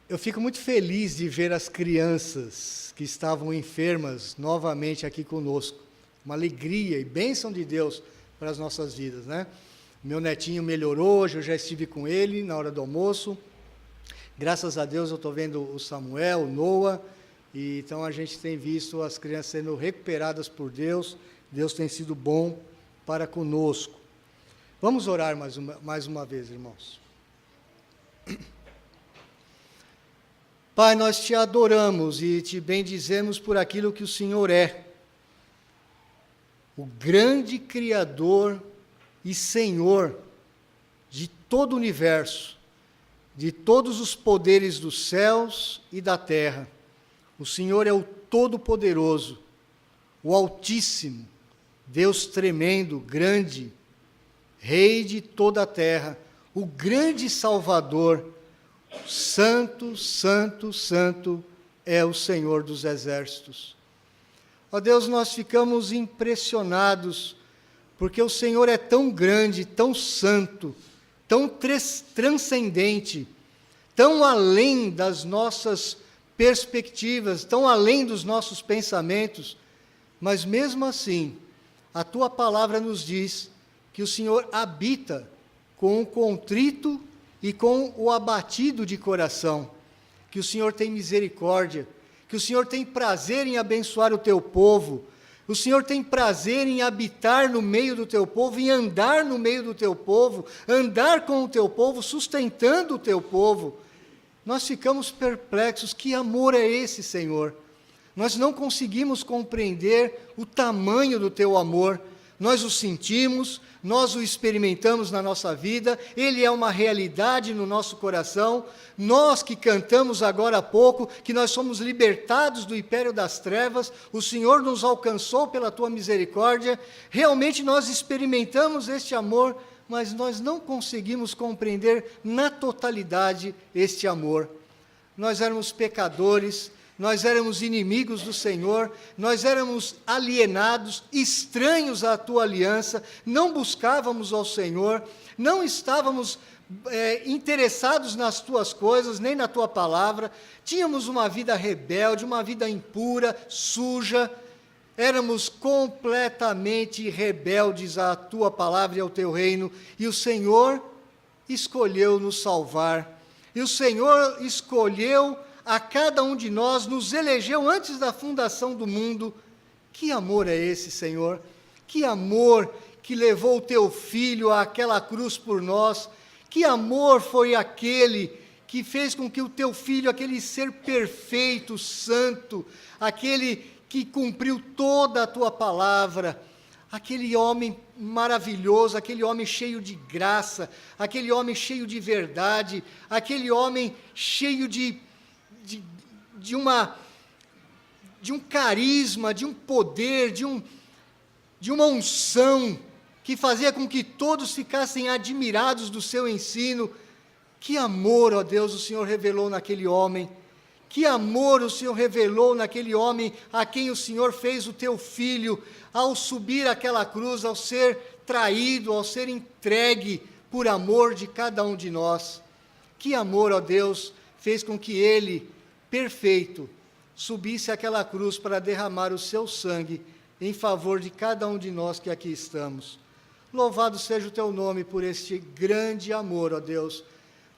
Eu fico muito feliz de ver as crianças que estavam enfermas novamente aqui conosco. Uma alegria e bênção de Deus para as nossas vidas, né? Meu netinho melhorou, hoje eu já estive com ele na hora do almoço. Graças a Deus eu estou vendo o Samuel, o Noah, e então a gente tem visto as crianças sendo recuperadas por Deus. Deus tem sido bom para conosco. Vamos orar mais uma vez, irmãos. Pai, nós te adoramos e te bendizemos por aquilo que o Senhor é. O grande Criador e Senhor de todo o universo, de todos os poderes dos céus e da terra. O Senhor é o Todo-Poderoso, o Altíssimo, Deus tremendo, grande, Rei de toda a terra, o grande Salvador. Santo, santo, santo é o Senhor dos exércitos. Ó Deus, nós ficamos impressionados, porque o Senhor é tão grande, tão santo, tão transcendente, tão além das nossas perspectivas, tão além dos nossos pensamentos, mas mesmo assim, a Tua palavra nos diz que o Senhor habita com o contrito e com o abatido de coração, que o Senhor tem misericórdia, que o Senhor tem prazer em abençoar o Teu povo, o Senhor tem prazer em habitar no meio do Teu povo, em andar no meio do Teu povo, andar com o Teu povo, sustentando o Teu povo. Nós ficamos perplexos, que amor é esse, Senhor? Nós não conseguimos compreender o tamanho do Teu amor. Nós o sentimos, nós o experimentamos na nossa vida, ele é uma realidade no nosso coração. Nós que cantamos agora há pouco, que nós somos libertados do império das trevas, o Senhor nos alcançou pela Tua misericórdia, realmente nós experimentamos este amor, mas nós não conseguimos compreender na totalidade este amor. Nós éramos pecadores, nós éramos inimigos do Senhor, nós éramos alienados, estranhos à Tua aliança, não buscávamos ao Senhor, não estávamos interessados nas Tuas coisas, nem na Tua palavra, tínhamos uma vida rebelde, uma vida impura, suja, éramos completamente rebeldes à Tua palavra e ao Teu reino, e o Senhor escolheu nos salvar, e o Senhor escolheu a cada um de nós, nos elegeu antes da fundação do mundo. Que amor é esse, Senhor? Que amor que levou o Teu Filho àquela cruz por nós. Que amor foi aquele que fez com que o Teu Filho, aquele ser perfeito, santo, aquele que cumpriu toda a Tua palavra, aquele homem maravilhoso, aquele homem cheio de graça, aquele homem cheio de verdade, aquele homem cheio de um carisma, de um poder, de uma unção, que fazia com que todos ficassem admirados do seu ensino. Que amor, ó Deus, o Senhor revelou naquele homem, que amor o Senhor revelou naquele homem, a quem o Senhor fez o Teu Filho, ao subir aquela cruz, ao ser traído, ao ser entregue por amor de cada um de nós. Que amor, ó Deus, fez com que Ele, perfeito, subisse àquela cruz para derramar o Seu sangue em favor de cada um de nós que aqui estamos. Louvado seja o Teu nome por este grande amor, ó Deus.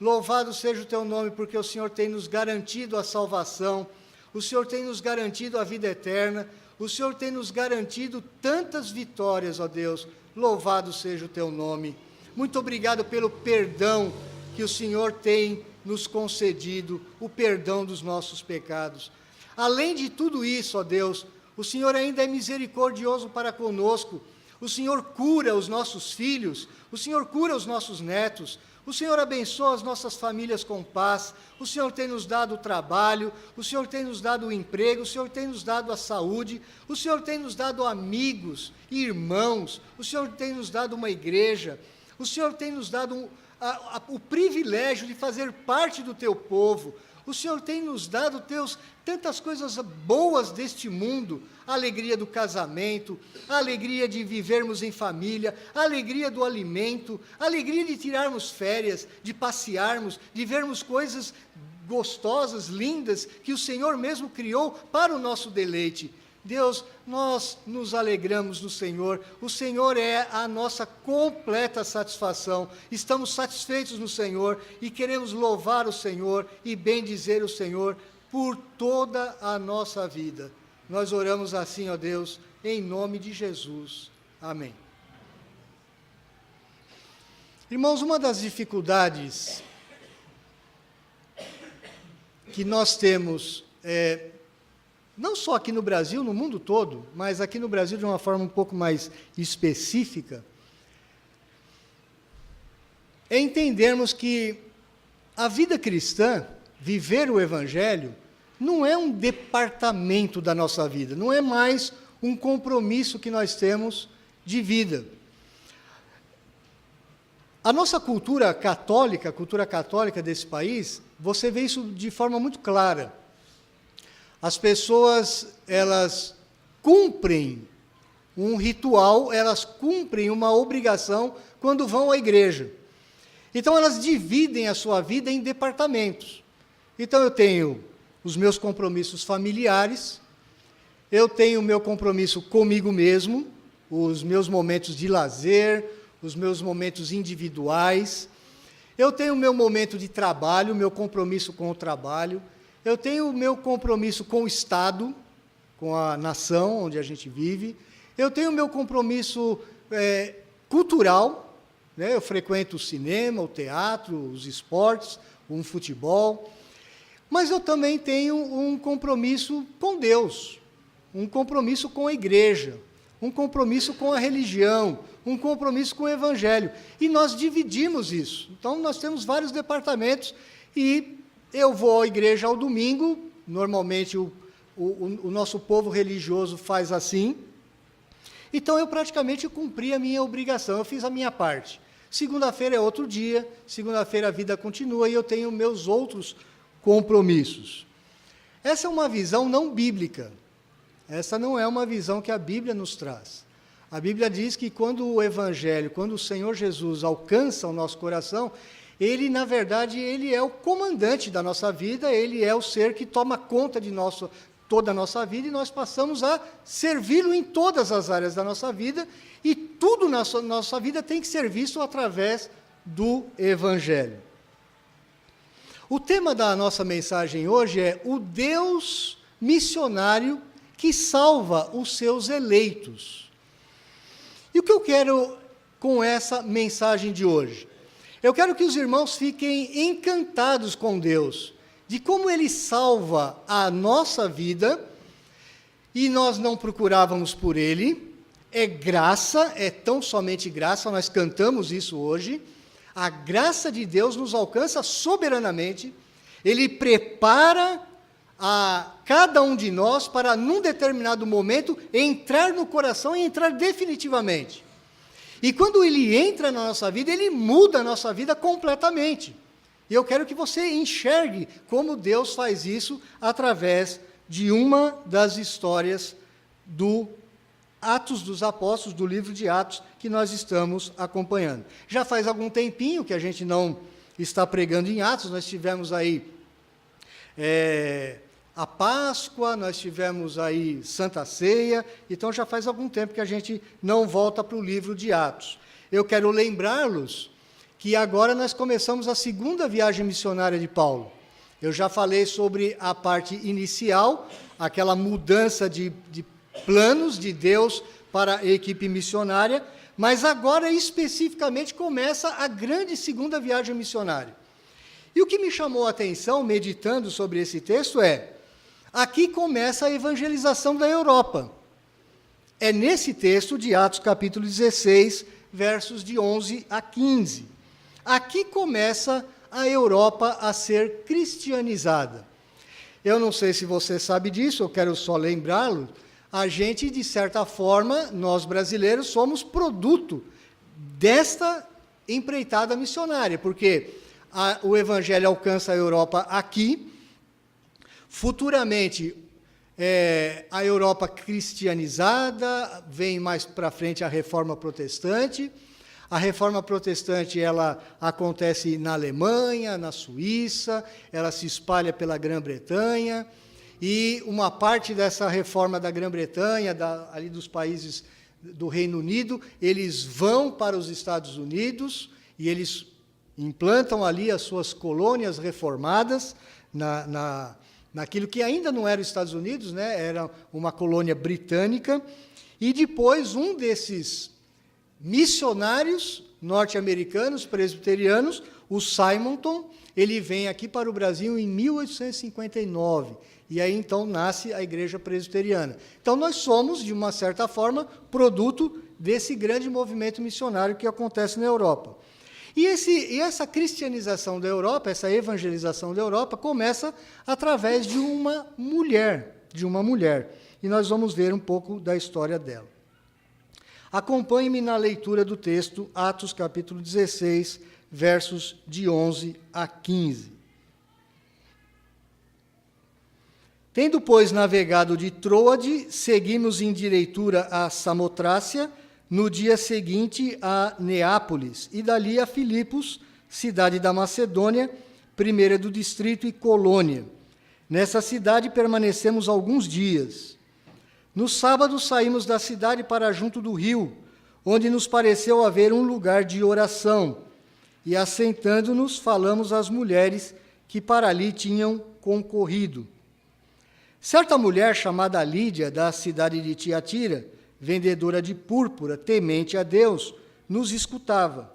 Louvado seja o Teu nome porque o Senhor tem nos garantido a salvação, o Senhor tem nos garantido a vida eterna, o Senhor tem nos garantido tantas vitórias, ó Deus. Louvado seja o Teu nome. Muito obrigado pelo perdão que o Senhor tem nos concedido, o perdão dos nossos pecados. Além de tudo isso, ó Deus, o Senhor ainda é misericordioso para conosco. O Senhor cura os nossos filhos, o Senhor cura os nossos netos, o Senhor abençoa as nossas famílias com paz, o Senhor tem nos dado o trabalho, o Senhor tem nos dado o emprego, o Senhor tem nos dado a saúde, o Senhor tem nos dado amigos, irmãos, o Senhor tem nos dado uma igreja, o Senhor tem nos dado o privilégio de fazer parte do Teu povo. O Senhor tem nos dado tantas coisas boas deste mundo, a alegria do casamento, a alegria de vivermos em família, a alegria do alimento, a alegria de tirarmos férias, de passearmos, de vermos coisas gostosas, lindas, que o Senhor mesmo criou para o nosso deleite. Deus, nós nos alegramos no Senhor, o Senhor é a nossa completa satisfação, estamos satisfeitos no Senhor e queremos louvar o Senhor e bendizer o Senhor por toda a nossa vida. Nós oramos assim, ó Deus, em nome de Jesus. Amém. Irmãos, uma das dificuldades que nós temos, não só aqui no Brasil, no mundo todo, mas aqui no Brasil de uma forma um pouco mais específica, é entendermos que a vida cristã, viver o Evangelho, não é um departamento da nossa vida, não é mais um compromisso que nós temos de vida. A nossa cultura católica desse país, você vê isso de forma muito clara. As pessoas, elas cumprem um ritual, elas cumprem uma obrigação quando vão à igreja. Então, elas dividem a sua vida em departamentos. Então, eu tenho os meus compromissos familiares, eu tenho o meu compromisso comigo mesmo, os meus momentos de lazer, os meus momentos individuais, eu tenho o meu momento de trabalho, o meu compromisso com o trabalho, eu tenho o meu compromisso com o Estado, com a nação onde a gente vive, eu tenho o meu compromisso cultural, né? Eu frequento o cinema, o teatro, os esportes, um futebol, mas eu também tenho um compromisso com Deus, um compromisso com a igreja, um compromisso com a religião, um compromisso com o Evangelho. E nós dividimos isso. Então, nós temos vários departamentos e eu vou à igreja ao domingo, normalmente o nosso povo religioso faz assim. Então, eu praticamente cumpri a minha obrigação, eu fiz a minha parte. Segunda-feira é outro dia, segunda-feira a vida continua e eu tenho meus outros compromissos. Essa é uma visão não bíblica. Essa não é uma visão que a Bíblia nos traz. A Bíblia diz que quando o Evangelho, quando o Senhor Jesus alcança o nosso coração, Ele, na verdade, Ele é o comandante da nossa vida, Ele é o ser que toma conta de toda a nossa vida e nós passamos a servi-lo em todas as áreas da nossa vida e tudo na nossa vida tem que ser visto através do Evangelho. O tema da nossa mensagem hoje é o Deus missionário que salva os seus eleitos. E o que eu quero com essa mensagem de hoje? Eu quero que os irmãos fiquem encantados com Deus, de como Ele salva a nossa vida, e nós não procurávamos por Ele, é graça, é tão somente graça, nós cantamos isso hoje, a graça de Deus nos alcança soberanamente, Ele prepara a cada um de nós para, num determinado momento, entrar no coração e entrar definitivamente. E quando Ele entra na nossa vida, Ele muda a nossa vida completamente. E eu quero que você enxergue como Deus faz isso através de uma das histórias do Atos dos Apóstolos, do livro de Atos, que nós estamos acompanhando. Já faz algum tempinho que a gente não está pregando em Atos, nós tivemos aí a Páscoa, nós tivemos aí Santa Ceia, então já faz algum tempo que a gente não volta para o livro de Atos. Eu quero lembrá-los que agora nós começamos a segunda viagem missionária de Paulo. Eu já falei sobre a parte inicial, aquela mudança de planos de Deus para a equipe missionária, mas agora especificamente começa a grande segunda viagem missionária. E o que me chamou a atenção, meditando sobre esse texto, aqui começa a evangelização da Europa. É nesse texto de Atos capítulo 16, versos de 11 a 15. Aqui começa a Europa a ser cristianizada. Eu não sei se você sabe disso, eu quero só lembrá-lo. A gente, de certa forma, nós brasileiros, somos produto desta empreitada missionária, porque o Evangelho alcança a Europa aqui, futuramente a Europa cristianizada, vem mais para frente a Reforma Protestante, A reforma protestante, ela acontece na Alemanha, na Suíça, ela se espalha pela Grã-Bretanha, e uma parte dessa reforma da Grã-Bretanha, ali dos países do Reino Unido, eles vão para os Estados Unidos e eles implantam ali as suas colônias reformadas naquilo que ainda não era os Estados Unidos, né? Era uma colônia britânica, e depois um desses missionários norte-americanos, presbiterianos, o Simonton, ele vem aqui para o Brasil em 1859, e aí então nasce a Igreja Presbiteriana. Então nós somos, de uma certa forma, produto desse grande movimento missionário que acontece na Europa. E essa cristianização da Europa, essa evangelização da Europa, começa através de uma mulher, e nós vamos ver um pouco da história dela. Acompanhe-me na leitura do texto, Atos capítulo 16, versos de 11 a 15. Tendo, pois, navegado de Troade, seguimos em direitura a Samotrácia, no dia seguinte a Neápolis, e dali a Filipos, cidade da Macedônia, primeira do distrito e colônia. Nessa cidade permanecemos alguns dias. No sábado saímos da cidade para junto do rio, onde nos pareceu haver um lugar de oração, e assentando-nos falamos às mulheres que para ali tinham concorrido. Certa mulher chamada Lídia, da cidade de Tiatira, vendedora de púrpura, temente a Deus, nos escutava.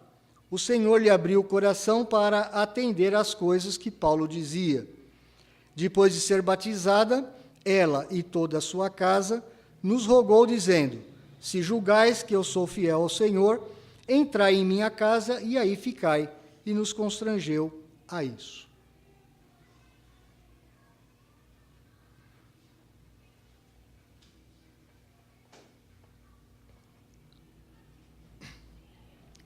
O Senhor lhe abriu o coração para atender às coisas que Paulo dizia. Depois de ser batizada, ela e toda a sua casa nos rogou, dizendo: se julgais que eu sou fiel ao Senhor, entrai em minha casa e aí ficai. E nos constrangeu a isso.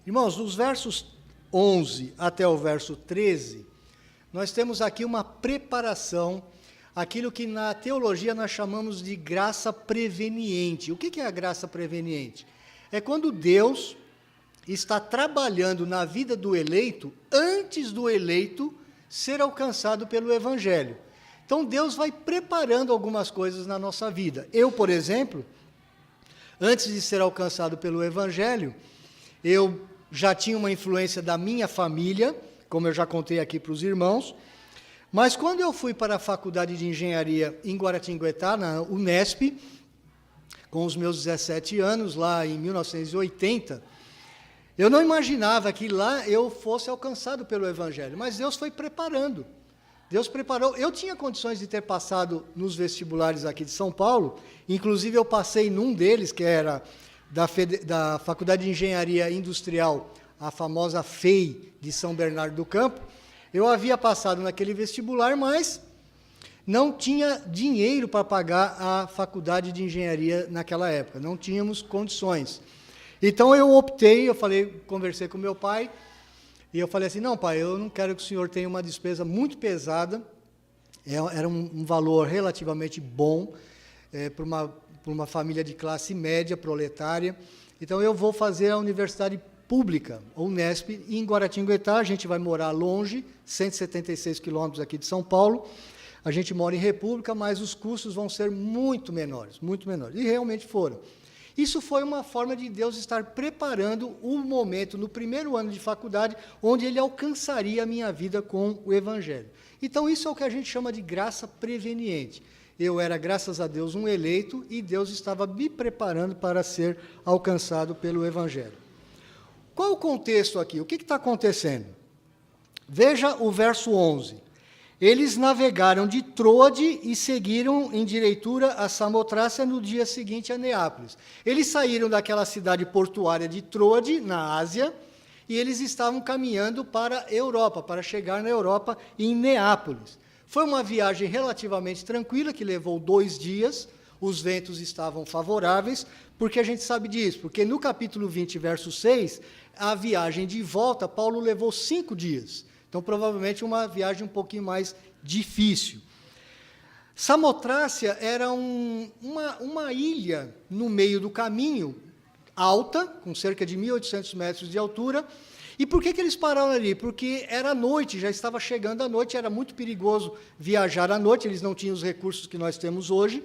Irmãos, dos versos 11 até o verso 13, nós temos aqui uma preparação, aquilo que na teologia nós chamamos de graça preveniente. O que é a graça preveniente? É quando Deus está trabalhando na vida do eleito antes do eleito ser alcançado pelo Evangelho. Então Deus vai preparando algumas coisas na nossa vida. Eu, por exemplo, antes de ser alcançado pelo Evangelho, eu já tinha uma influência da minha família, como eu já contei aqui para os irmãos, mas quando eu fui para a faculdade de engenharia em Guaratinguetá, na Unesp, com os meus 17 anos, lá em 1980, eu não imaginava que lá eu fosse alcançado pelo Evangelho, mas Deus foi preparando. Deus preparou. Eu tinha condições de ter passado nos vestibulares aqui de São Paulo, inclusive eu passei num deles, que era da Faculdade de Engenharia Industrial, a famosa FEI de São Bernardo do Campo. Eu havia passado naquele vestibular, mas não tinha dinheiro para pagar a Faculdade de Engenharia naquela época, não tínhamos condições. Então eu optei, conversei com meu pai, e eu falei assim: não, pai, eu não quero que o senhor tenha uma despesa muito pesada, era um valor relativamente bom para uma família de classe média, proletária, então eu vou fazer a universidade pública, a Unesp, em Guaratinguetá. A gente vai morar longe, 176 quilômetros aqui de São Paulo, a gente mora em República, mas os custos vão ser muito menores, e realmente foram. Isso foi uma forma de Deus estar preparando o momento, no primeiro ano de faculdade, onde Ele alcançaria a minha vida com o Evangelho. Então, isso é o que a gente chama de graça preveniente. Eu era, graças a Deus, um eleito, e Deus estava me preparando para ser alcançado pelo Evangelho. Qual o contexto aqui? O que está acontecendo? Veja o verso 11. Eles navegaram de Troade e seguiram em direitura a Samotrácia no dia seguinte a Neápolis. Eles saíram daquela cidade portuária de Troade, na Ásia, e eles estavam caminhando para a Europa, para chegar na Europa em Neápolis. Foi uma viagem relativamente tranquila, que levou 2 dias, os ventos estavam favoráveis, porque a gente sabe disso, porque no capítulo 20, verso 6, a viagem de volta, Paulo levou 5 dias. Então, provavelmente, uma viagem um pouquinho mais difícil. Samotrácia era uma ilha no meio do caminho, alta, com cerca de 1.800 metros de altura. E por que eles pararam ali? Porque era noite, já estava chegando a noite, era muito perigoso viajar à noite, eles não tinham os recursos que nós temos hoje.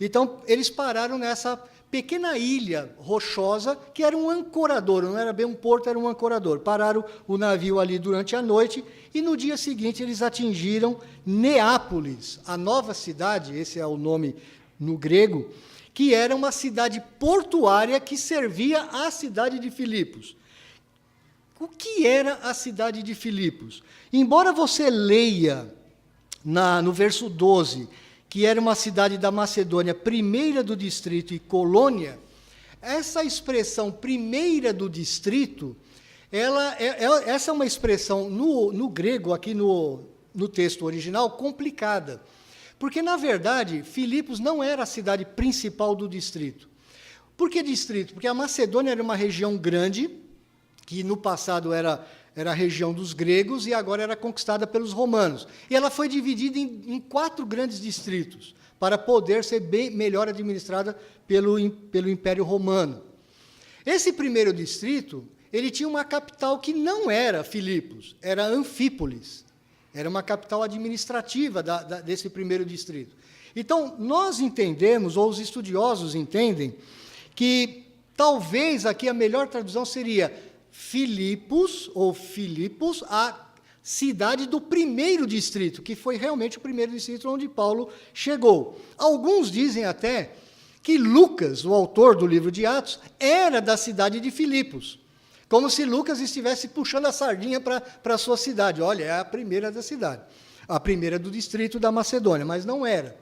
Então, eles pararam nessa pequena ilha rochosa, que era um ancorador, não era bem um porto, era um ancorador. Pararam o navio ali durante a noite, e no dia seguinte eles atingiram Neápolis, a nova cidade, esse é o nome no grego, que era uma cidade portuária que servia à cidade de Filipos. O que era a cidade de Filipos? Embora você leia no verso 12, que era uma cidade da Macedônia, primeira do distrito e colônia, essa expressão primeira do distrito, essa é uma expressão no grego, aqui no texto original, complicada. Porque, na verdade, Filipos não era a cidade principal do distrito. Por que distrito? Porque a Macedônia era uma região grande, que no passado era a região dos gregos e agora era conquistada pelos romanos. E ela foi dividida em 4 grandes distritos, para poder ser melhor administrada pelo Império Romano. Esse primeiro distrito, ele tinha uma capital que não era Filipos, era Anfípolis. Era uma capital administrativa desse primeiro distrito. Então, nós entendemos, ou os estudiosos entendem, que talvez aqui a melhor tradução seria Filipos, ou Filipos, a cidade do primeiro distrito, que foi realmente o primeiro distrito onde Paulo chegou. Alguns dizem até que Lucas, o autor do livro de Atos, era da cidade de Filipos, como se Lucas estivesse puxando a sardinha para a sua cidade. Olha, é a primeira da cidade, a primeira do distrito da Macedônia, mas não era.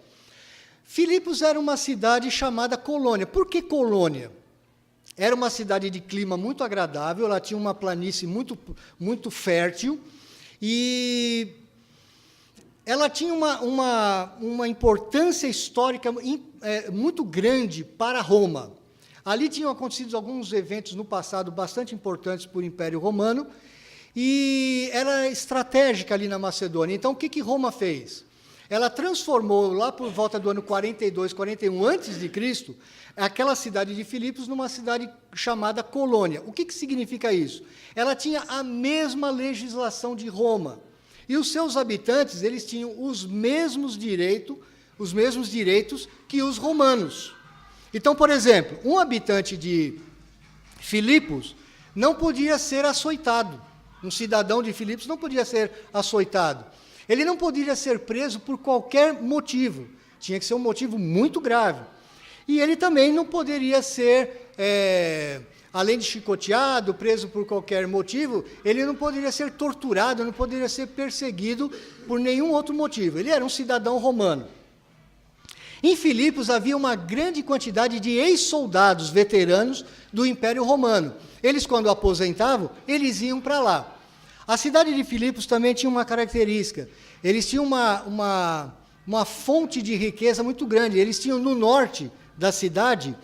Filipos era uma cidade chamada Colônia. Por que Colônia? Era uma cidade de clima muito agradável, ela tinha uma planície muito, muito fértil, e ela tinha uma importância histórica muito grande para Roma. Ali tinham acontecido alguns eventos no passado bastante importantes para o Império Romano, e era estratégica ali na Macedônia. Então, o que Roma fez? Ela transformou, lá por volta do ano 42, 41 a.C., aquela cidade de Filipos numa cidade chamada Colônia. O que significa isso? Ela tinha a mesma legislação de Roma, e os seus habitantes eles tinham os mesmos direitos que os romanos. Então, por exemplo, um habitante de Filipos não podia ser açoitado. Um cidadão de Filipos não podia ser açoitado. Ele não poderia ser preso por qualquer motivo. Tinha que ser um motivo muito grave. E ele também não poderia ser, além de chicoteado, preso por qualquer motivo, ele não poderia ser torturado, não poderia ser perseguido por nenhum outro motivo. Ele era um cidadão romano. Em Filipos havia uma grande quantidade de ex-soldados veteranos do Império Romano. Eles, quando aposentavam, eles iam para lá. A cidade de Filipos também tinha uma característica. Eles tinham uma fonte de riqueza muito grande. Eles tinham no norte da cidade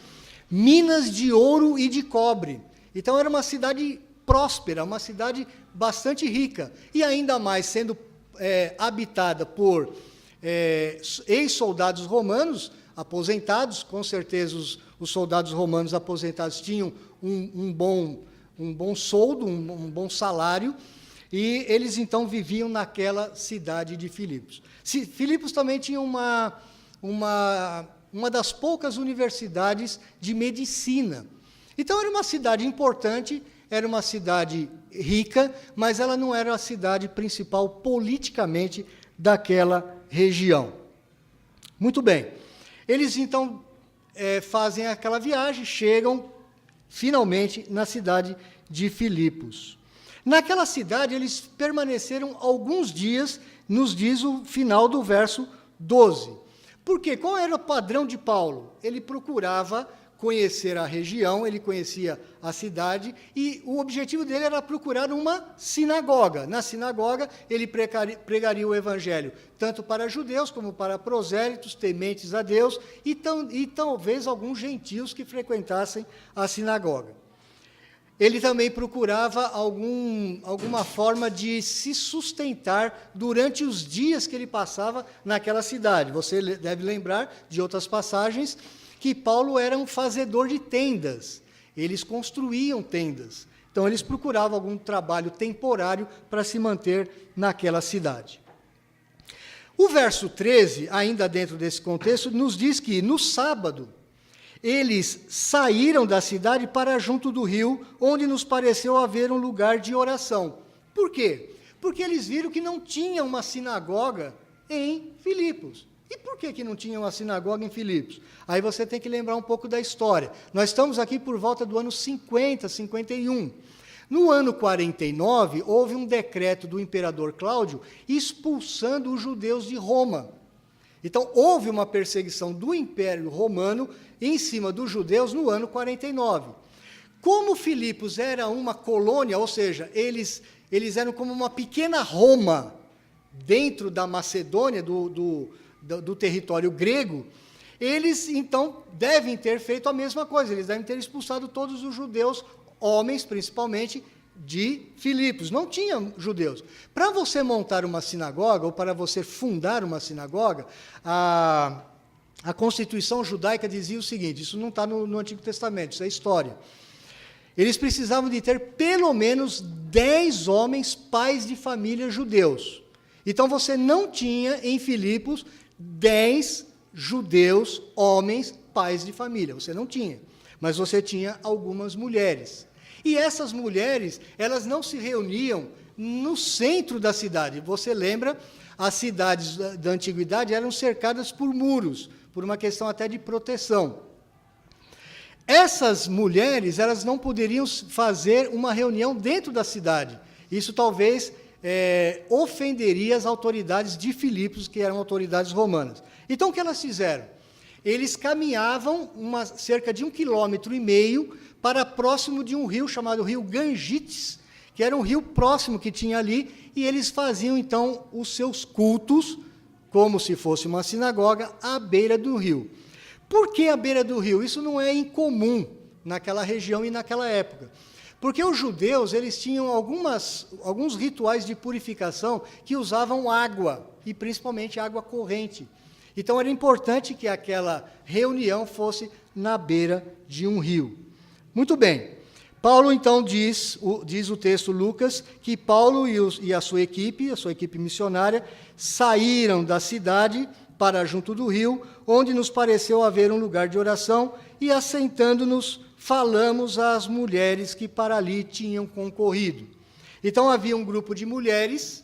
minas de ouro e de cobre. Então era uma cidade próspera, uma cidade bastante rica. E ainda mais sendo habitada por ex-soldados romanos aposentados. Com certeza os soldados romanos aposentados tinham um bom soldo, um bom salário, e eles então viviam naquela cidade de Filipos. Filipos também tinha uma das poucas universidades de medicina. Então era uma cidade importante, era uma cidade rica, mas ela não era a cidade principal politicamente daquela região. Muito bem. Eles então fazem aquela viagem, chegam finalmente na cidade de Filipos. Naquela cidade eles permaneceram alguns dias, nos diz o final do verso 12. Por quê? Qual era o padrão de Paulo? Ele procurava conhecer a região, ele conhecia a cidade, e o objetivo dele era procurar uma sinagoga. Na sinagoga, ele pregaria o evangelho, tanto para judeus como para prosélitos, tementes a Deus, e talvez alguns gentios que frequentassem a sinagoga. Ele também procurava alguma forma de se sustentar durante os dias que ele passava naquela cidade. Você deve lembrar de outras passagens que Paulo era um fazedor de tendas. eles construíam tendas. Então, eles procuravam algum trabalho temporário para se manter naquela cidade. O verso 13, ainda dentro desse contexto, nos diz que, no sábado, eles saíram da cidade para junto do rio, onde nos pareceu haver um lugar de oração. Por quê? Porque eles viram que não tinha uma sinagoga em Filipos. E por que não tinha uma sinagoga em Filipos? Aí você tem que lembrar um pouco da história. Nós estamos aqui por volta do ano 50, 51. No ano 49, houve um decreto do imperador Cláudio expulsando os judeus de Roma. Então, houve uma perseguição do Império Romano em cima dos judeus no ano 49. Como Filipos era uma colônia, ou seja, eles eram como uma pequena Roma dentro da Macedônia, do território grego, eles, então, devem ter feito a mesma coisa, eles devem ter expulsado todos os judeus, homens, principalmente, de Filipos. Não tinha judeus. Para você montar uma sinagoga, ou para você fundar uma sinagoga, a Constituição judaica dizia o seguinte, isso não está no Antigo Testamento, isso é história. Eles precisavam de ter pelo menos 10 homens, pais de família judeus. Então, você não tinha em Filipos 10 judeus, homens, pais de família. Você não tinha. Mas você tinha algumas mulheres. E essas mulheres, elas não se reuniam no centro da cidade. Você lembra, as cidades da antiguidade eram cercadas por muros, por uma questão até de proteção. Essas mulheres, elas não poderiam fazer uma reunião dentro da cidade. Isso talvez ofenderia as autoridades de Filipos, que eram autoridades romanas. Então, o que elas fizeram? Eles caminhavam cerca de 1,5 km para próximo de um rio chamado Rio Gangites, que era um rio próximo que tinha ali, e eles faziam, então, os seus cultos, como se fosse uma sinagoga, à beira do rio. Por que à beira do rio? Isso não é incomum naquela região e naquela época. Porque os judeus, eles tinham alguns rituais de purificação que usavam água, e principalmente água corrente. Então, era importante que aquela reunião fosse na beira de um rio. Muito bem. Paulo, então, diz o texto Lucas, que Paulo e a sua equipe missionária, saíram da cidade para junto do rio, onde nos pareceu haver um lugar de oração, e assentando-nos, falamos às mulheres que para ali tinham concorrido. Então, havia um grupo de mulheres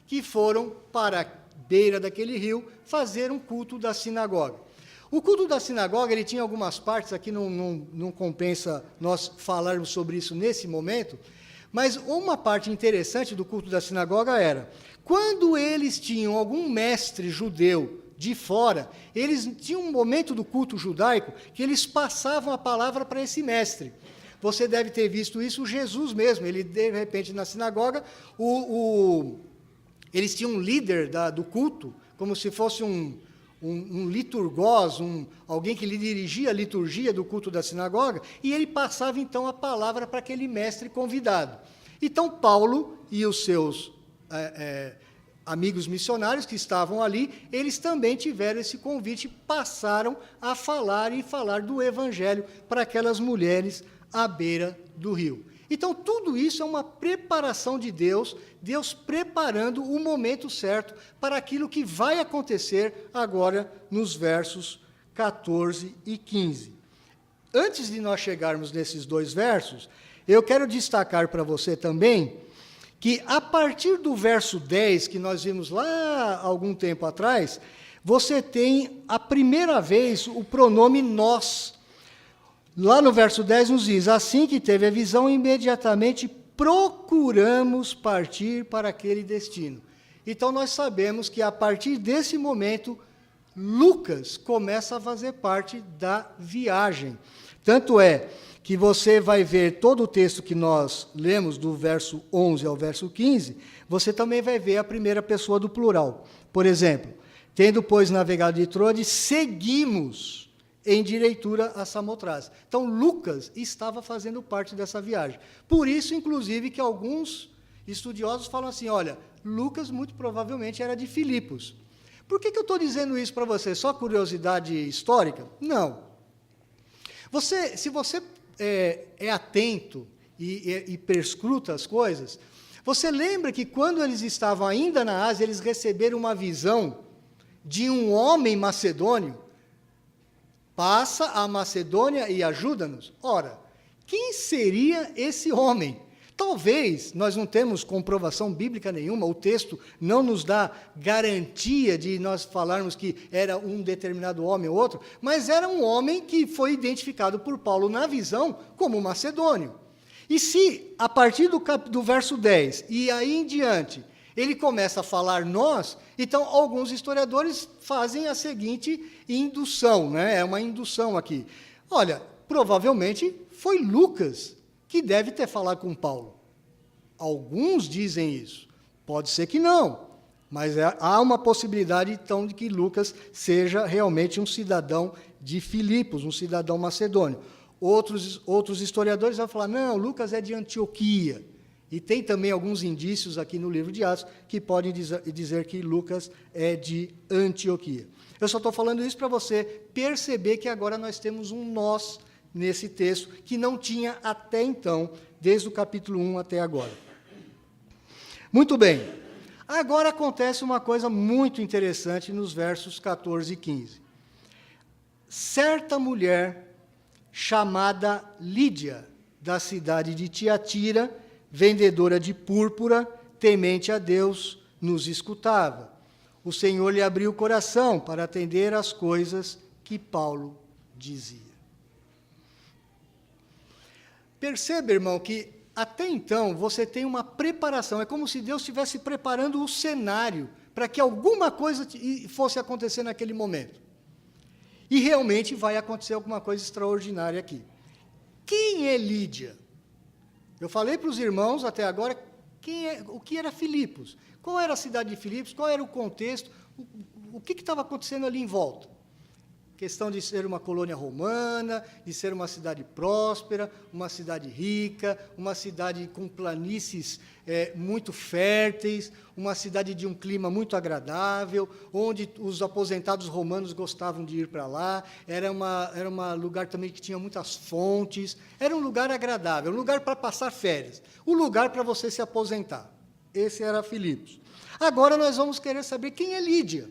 que foram para a beira daquele rio fazer um culto da sinagoga. O culto da sinagoga, ele tinha algumas partes, aqui não compensa nós falarmos sobre isso nesse momento, mas uma parte interessante do culto da sinagoga era, quando eles tinham algum mestre judeu de fora, eles tinham um momento do culto judaico que eles passavam a palavra para esse mestre. Você deve ter visto isso, Jesus mesmo, ele, de repente, na sinagoga, eles tinham um líder do culto, como se fosse um liturgós, alguém que lhe dirigia a liturgia do culto da sinagoga, e ele passava, então, a palavra para aquele mestre convidado. Então, Paulo e os seus amigos missionários que estavam ali, eles também tiveram esse convite, passaram a falar do evangelho para aquelas mulheres à beira do rio. Então, tudo isso é uma preparação de Deus preparando o momento certo para aquilo que vai acontecer agora nos versos 14 e 15. Antes de nós chegarmos nesses dois versos, eu quero destacar para você também que, a partir do verso 10, que nós vimos lá há algum tempo atrás, você tem, a primeira vez, o pronome nós. Lá no verso 10 nos diz, assim que teve a visão, imediatamente procuramos partir para aquele destino. Então, nós sabemos que, a partir desse momento, Lucas começa a fazer parte da viagem. Tanto é que você vai ver todo o texto que nós lemos, do verso 11 ao verso 15, você também vai ver a primeira pessoa do plural. Por exemplo, tendo, pois, navegado de Troade, seguimos em direitura a Samotrás. Então, Lucas estava fazendo parte dessa viagem. Por isso, inclusive, que alguns estudiosos falam assim, olha, Lucas muito provavelmente era de Filipos. Por que eu estou dizendo isso para você? Só curiosidade histórica? Não. Se você é atento e perscruta as coisas, você lembra que quando eles estavam ainda na Ásia, eles receberam uma visão de um homem macedônio? Passa a Macedônia e ajuda-nos. Ora, quem seria esse homem? Talvez, nós não temos comprovação bíblica nenhuma, o texto não nos dá garantia de nós falarmos que era um determinado homem ou outro, mas era um homem que foi identificado por Paulo na visão como macedônio. E se, a partir do verso 10 e aí em diante, ele começa a falar nós, então alguns historiadores fazem a seguinte indução, né? É uma indução aqui. Olha, provavelmente foi Lucas que deve ter falado com Paulo. Alguns dizem isso. Pode ser que não, mas há uma possibilidade, então, de que Lucas seja realmente um cidadão de Filipos, um cidadão macedônio. Outros historiadores vão falar, não, Lucas é de Antioquia. E tem também alguns indícios aqui no livro de Atos que podem dizer que Lucas é de Antioquia. Eu só estou falando isso para você perceber que agora nós temos um nós nesse texto que não tinha até então, desde o capítulo 1 até agora. Muito bem. Agora acontece uma coisa muito interessante nos versos 14 e 15. Certa mulher chamada Lídia, da cidade de Tiatira, vendedora de púrpura, temente a Deus, nos escutava. O Senhor lhe abriu o coração para atender às coisas que Paulo dizia. Perceba, irmão, que até então você tem uma preparação, é como se Deus estivesse preparando o cenário para que alguma coisa fosse acontecer naquele momento. E realmente vai acontecer alguma coisa extraordinária aqui. Quem é Lídia? Eu falei para os irmãos até agora o que era Filipos, qual era a cidade de Filipos, qual era o contexto, o que estava acontecendo ali em volta. Questão de ser uma colônia romana, de ser uma cidade próspera, uma cidade rica, uma cidade com planícies muito férteis, uma cidade de um clima muito agradável, onde os aposentados romanos gostavam de ir para lá, era um lugar também que tinha muitas fontes, era um lugar agradável, um lugar para passar férias, um lugar para você se aposentar. Esse era Filipos. Agora nós vamos querer saber quem é Lídia.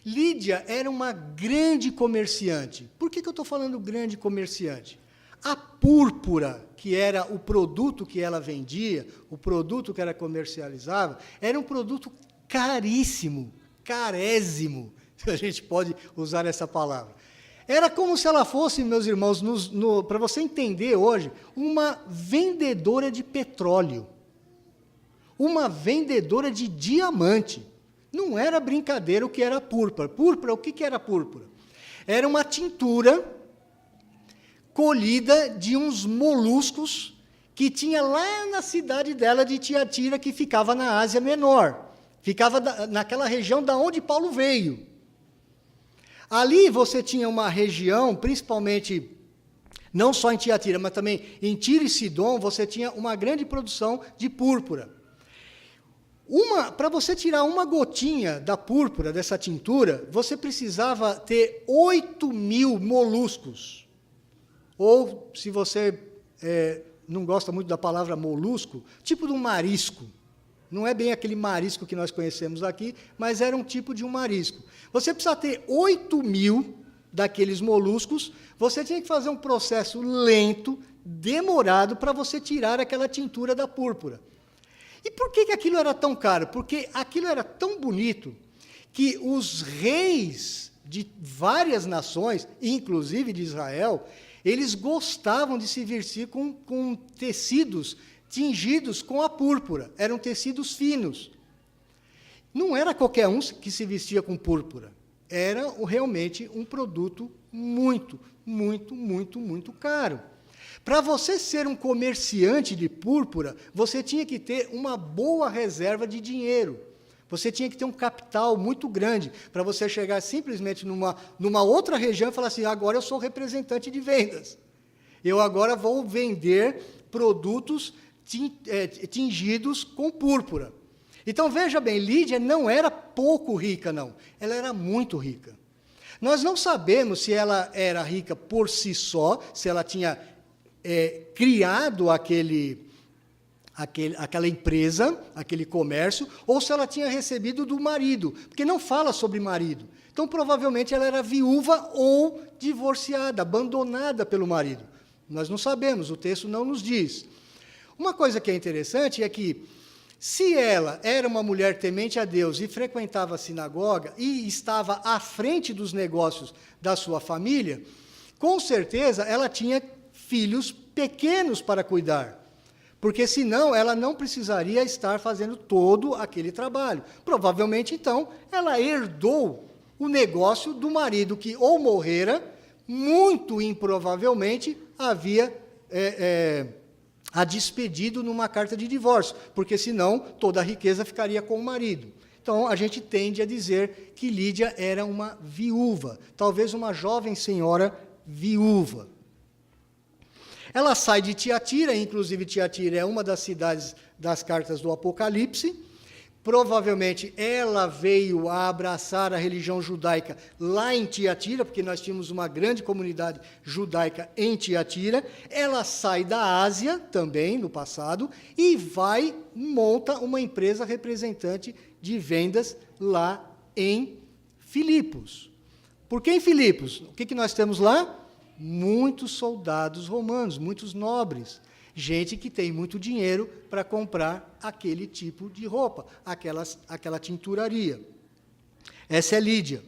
Lídia era uma grande comerciante. Por que eu estou falando grande comerciante? A púrpura, que era o produto que ela vendia, o produto que ela comercializava, era um produto caríssimo, carésimo, se a gente pode usar essa palavra. Era como se ela fosse, meus irmãos, para você entender hoje, uma vendedora de petróleo, uma vendedora de diamante. Não era brincadeira o que era púrpura. Púrpura, o que era púrpura? Era uma tintura colhida de uns moluscos que tinha lá na cidade dela de Tiatira, que ficava na Ásia Menor. Ficava naquela região da onde Paulo veio. Ali você tinha uma região, principalmente, não só em Tiatira, mas também em Tiro e Sidom, você tinha uma grande produção de púrpura. Para você tirar uma gotinha da púrpura, dessa tintura, você precisava ter 8.000 moluscos. Ou, se você não gosta muito da palavra molusco, tipo de um marisco. Não é bem aquele marisco que nós conhecemos aqui, mas era um tipo de um marisco. Você precisava ter 8.000 daqueles moluscos, você tinha que fazer um processo lento, demorado, para você tirar aquela tintura da púrpura. E por que aquilo era tão caro? Porque aquilo era tão bonito que os reis de várias nações, inclusive de Israel, eles gostavam de se vestir com tecidos tingidos com a púrpura. Eram tecidos finos. Não era qualquer um que se vestia com púrpura. Era realmente um produto muito, muito, muito, muito caro. Para você ser um comerciante de púrpura, você tinha que ter uma boa reserva de dinheiro. Você tinha que ter um capital muito grande para você chegar simplesmente numa outra região e falar assim, agora eu sou representante de vendas. Eu agora vou vender produtos tingidos com púrpura. Então, veja bem, Lídia não era pouco rica, não. Ela era muito rica. Nós não sabemos se ela era rica por si só, se ela tinha criado aquela empresa, aquele comércio, ou se ela tinha recebido do marido, porque não fala sobre marido. Então, provavelmente, ela era viúva ou divorciada, abandonada pelo marido. Nós não sabemos, o texto não nos diz. Uma coisa que é interessante é que, se ela era uma mulher temente a Deus e frequentava a sinagoga e estava à frente dos negócios da sua família, com certeza ela tinha filhos pequenos para cuidar, porque senão ela não precisaria estar fazendo todo aquele trabalho. Provavelmente, então, ela herdou o negócio do marido que ou morrera, muito improvavelmente havia a despedido numa carta de divórcio, porque senão toda a riqueza ficaria com o marido. Então, a gente tende a dizer que Lídia era uma viúva, talvez uma jovem senhora viúva. Ela sai de Tiatira, inclusive Tiatira é uma das cidades das cartas do Apocalipse. Provavelmente ela veio a abraçar a religião judaica lá em Tiatira, porque nós tínhamos uma grande comunidade judaica em Tiatira. Ela sai da Ásia também, no passado, e monta uma empresa representante de vendas lá em Filipos. Por que em Filipos? O que nós temos lá? Muitos soldados romanos, muitos nobres, gente que tem muito dinheiro para comprar aquele tipo de roupa, aquela tinturaria. Essa é Lídia.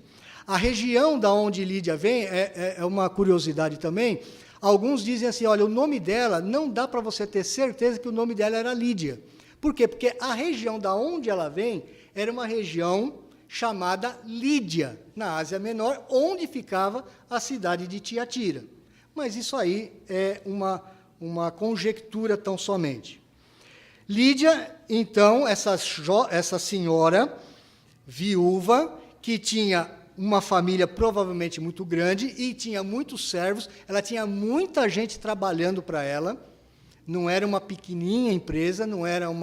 A região da onde Lídia vem é uma curiosidade também. Alguns dizem assim, olha, o nome dela, não dá para você ter certeza que o nome dela era Lídia. Por quê? Porque a região da onde ela vem era uma região chamada Lídia, na Ásia Menor, onde ficava a cidade de Tiatira. Mas isso aí é uma conjectura tão somente. Lídia, então, essa senhora viúva, que tinha uma família provavelmente muito grande e tinha muitos servos, ela tinha muita gente trabalhando para ela, não era uma pequenininha empresa, não era um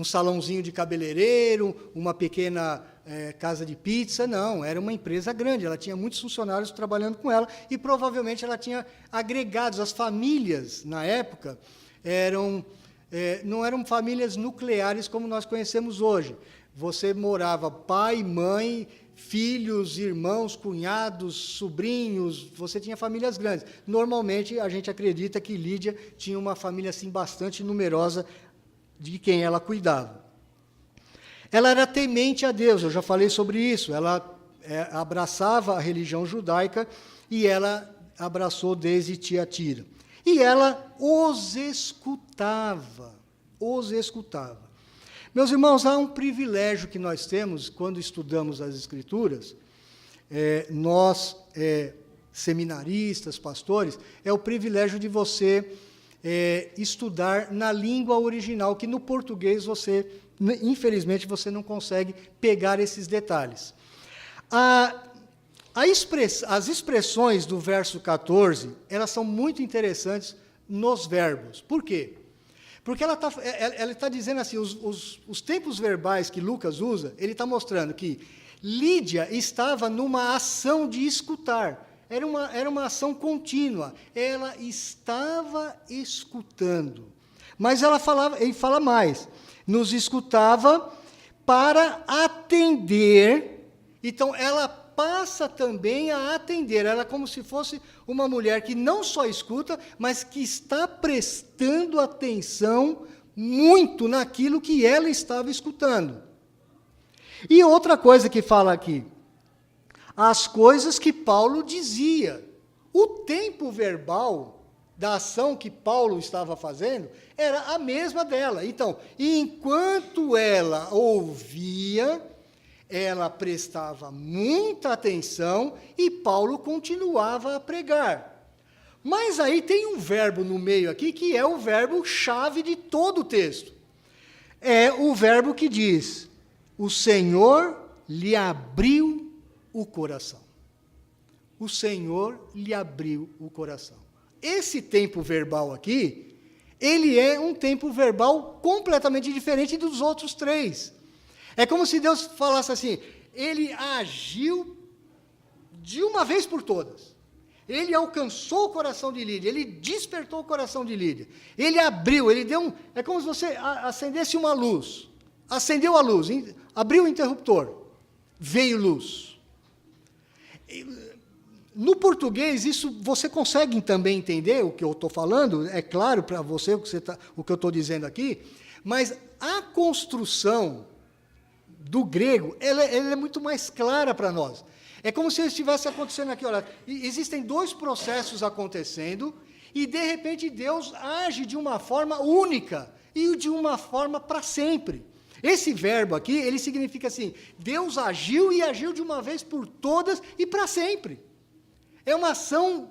salãozinho de cabeleireiro, uma pequena casa de pizza, não, era uma empresa grande, ela tinha muitos funcionários trabalhando com ela, e provavelmente ela tinha agregados. As famílias, na época, não eram famílias nucleares como nós conhecemos hoje. Você morava pai, mãe, filhos, irmãos, cunhados, sobrinhos, você tinha famílias grandes. Normalmente, a gente acredita que Lídia tinha uma família assim, bastante numerosa, de quem ela cuidava. Ela era temente a Deus, eu já falei sobre isso, ela abraçava a religião judaica e ela abraçou desde Tiatira. E ela os escutava. Meus irmãos, há um privilégio que nós temos quando estudamos as Escrituras, nós, seminaristas, pastores, é o privilégio de você estudar na língua original, que no português infelizmente, você não consegue pegar esses detalhes. As expressões do verso 14, elas são muito interessantes nos verbos. Por quê? Porque ela está dizendo assim, os tempos verbais que Lucas usa, ele está mostrando que Lídia estava numa ação de escutar. Era uma ação contínua. Ela estava escutando. Mas ele fala mais. Nos escutava para atender. Então, ela passa também a atender. Ela é como se fosse uma mulher que não só escuta, mas que está prestando atenção muito naquilo que ela estava escutando. E outra coisa que fala aqui, as coisas que Paulo dizia. O tempo verbal da ação que Paulo estava fazendo era a mesma dela. Então, enquanto ela ouvia, ela prestava muita atenção e Paulo continuava a pregar. Mas aí tem um verbo no meio aqui que é o verbo-chave de todo o texto. É o verbo que diz: o Senhor lhe abriu o coração. O Senhor lhe abriu o coração. Esse tempo verbal aqui, ele é um tempo verbal completamente diferente dos outros três. É como se Deus falasse assim, ele agiu de uma vez por todas. Ele alcançou o coração de Lídia, ele despertou o coração de Lídia. Ele abriu, ele deu um... É como se você acendesse uma luz. Acendeu a luz, abriu o interruptor, veio luz. No português, isso você consegue também entender o que eu estou falando, é claro para você o que eu estou dizendo aqui, mas a construção do grego, ela é muito mais clara para nós. É como se estivesse acontecendo aqui, olha, existem dois processos acontecendo, e de repente Deus age de uma forma única, e de uma forma para sempre. Esse verbo aqui, ele significa assim, Deus agiu e agiu de uma vez por todas e para sempre. É uma ação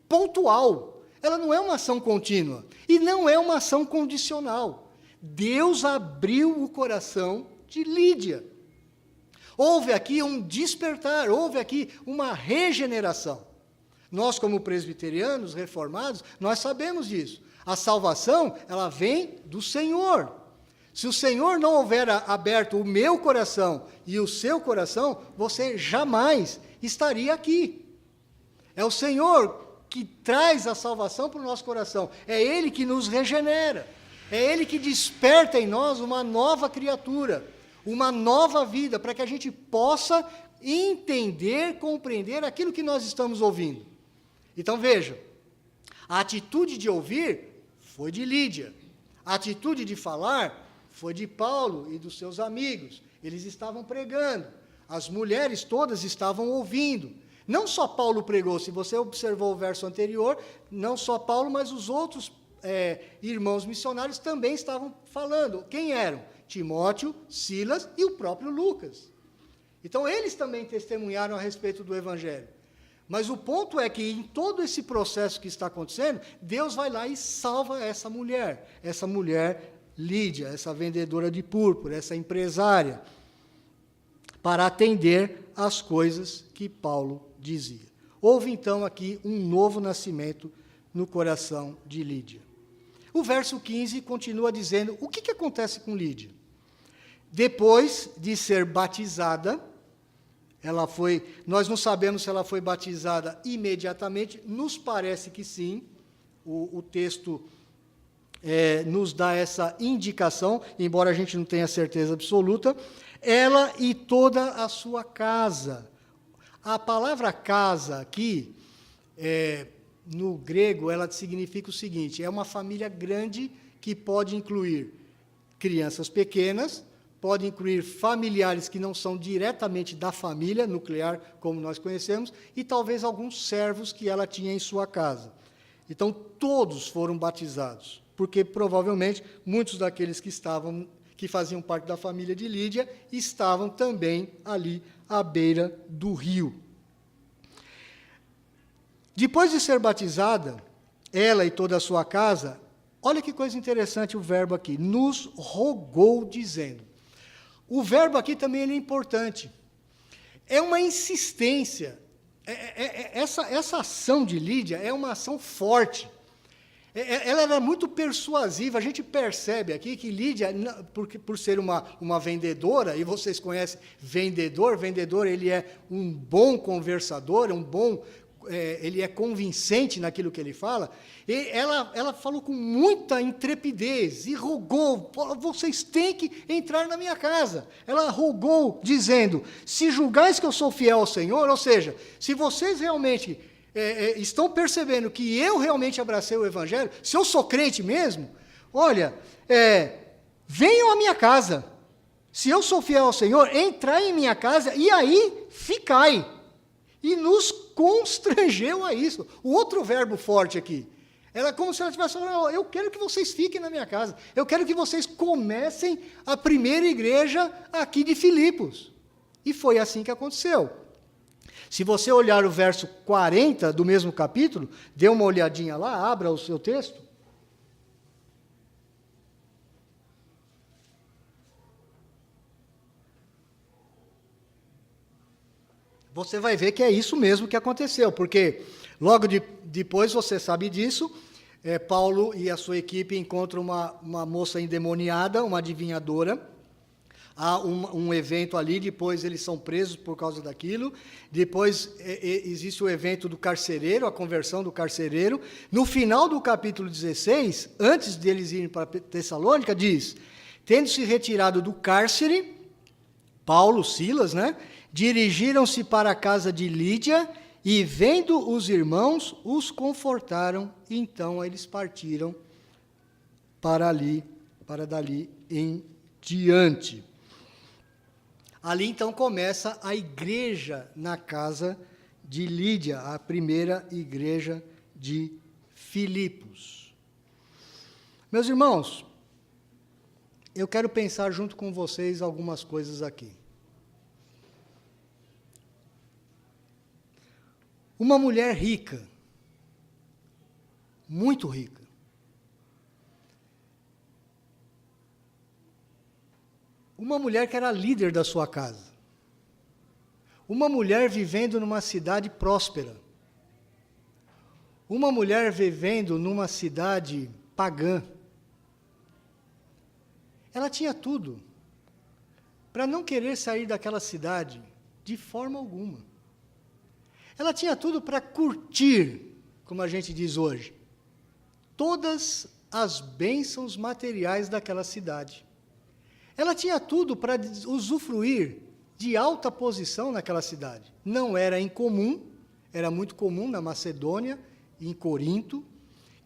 pontual, ela não é uma ação contínua, e não é uma ação condicional. Deus abriu o coração de Lídia. Houve aqui um despertar, houve aqui uma regeneração. Nós, como presbiterianos, reformados, nós sabemos disso. A salvação, ela vem do Senhor. Se o Senhor não houver aberto o meu coração e o seu coração, você jamais estaria aqui. É o Senhor que traz a salvação para o nosso coração. É Ele que nos regenera. É Ele que desperta em nós uma nova criatura, uma nova vida, para que a gente possa entender, compreender aquilo que nós estamos ouvindo. Então veja, a atitude de ouvir foi de Lídia. A atitude de falar foi de Paulo e dos seus amigos. Eles estavam pregando. As mulheres todas estavam ouvindo. Não só Paulo pregou, se você observou o verso anterior, não só Paulo, mas os outros irmãos missionários também estavam falando. Quem eram? Timóteo, Silas e o próprio Lucas. Então, eles também testemunharam a respeito do Evangelho. Mas o ponto é que, em todo esse processo que está acontecendo, Deus vai lá e salva essa mulher Lídia, essa vendedora de púrpura, essa empresária, para atender às coisas que Paulo dizia. Houve, então, aqui um novo nascimento no coração de Lídia. O verso 15 continua dizendo, o que acontece com Lídia? Depois de ser batizada, nós não sabemos se ela foi batizada imediatamente, nos parece que sim, o texto nos dá essa indicação, embora a gente não tenha certeza absoluta, ela e toda a sua casa. A palavra casa aqui, no grego, ela significa o seguinte, é uma família grande que pode incluir crianças pequenas, pode incluir familiares que não são diretamente da família nuclear, como nós conhecemos, e talvez alguns servos que ela tinha em sua casa. Então, todos foram batizados, porque provavelmente muitos daqueles que faziam parte da família de Lídia estavam também ali à beira do rio. Depois de ser batizada, ela e toda a sua casa, olha que coisa interessante o verbo aqui, nos rogou dizendo. O verbo aqui também é importante. É uma insistência. Essa ação de Lídia é uma ação forte. Ela era muito persuasiva. A gente percebe aqui que Lídia, por ser uma vendedora, e vocês conhecem vendedor ele é um bom conversador, ele é convincente naquilo que ele fala, e ela falou com muita intrepidez e rogou, vocês têm que entrar na minha casa. Ela rogou, dizendo, se julgais que eu sou fiel ao Senhor, ou seja, se vocês realmente estão percebendo que eu realmente abracei o Evangelho, se eu sou crente mesmo, olha, venham à minha casa. Se eu sou fiel ao Senhor, entrai em minha casa e aí ficai. E nos constrangeu a isso. O outro verbo forte aqui, era como se ela estivesse falando, eu quero que vocês fiquem na minha casa, eu quero que vocês comecem a primeira igreja aqui de Filipos. E foi assim que aconteceu. Se você olhar o verso 40 do mesmo capítulo, dê uma olhadinha lá, abra o seu texto. Você vai ver que é isso mesmo que aconteceu, porque logo depois, você sabe disso, Paulo e a sua equipe encontram uma moça endemoniada, uma adivinhadora, há um evento ali, depois eles são presos por causa daquilo, depois existe o evento do carcereiro, a conversão do carcereiro. No final do capítulo 16, antes deles irem para Tessalônica, diz: tendo-se retirado do cárcere, Paulo, Silas, né, dirigiram-se para a casa de Lídia, e vendo os irmãos, os confortaram, e então eles partiram para dali em diante. Ali então começa a igreja na casa de Lídia, a primeira igreja de Filipos. Meus irmãos, eu quero pensar junto com vocês algumas coisas aqui. Uma mulher rica, muito rica, uma mulher que era líder da sua casa, uma mulher vivendo numa cidade próspera, uma mulher vivendo numa cidade pagã. Ela tinha tudo para não querer sair daquela cidade de forma alguma. Ela tinha tudo para curtir, como a gente diz hoje, todas as bênçãos materiais daquela cidade. Ela tinha tudo para usufruir de alta posição naquela cidade. Não era incomum, era muito comum na Macedônia, em Corinto,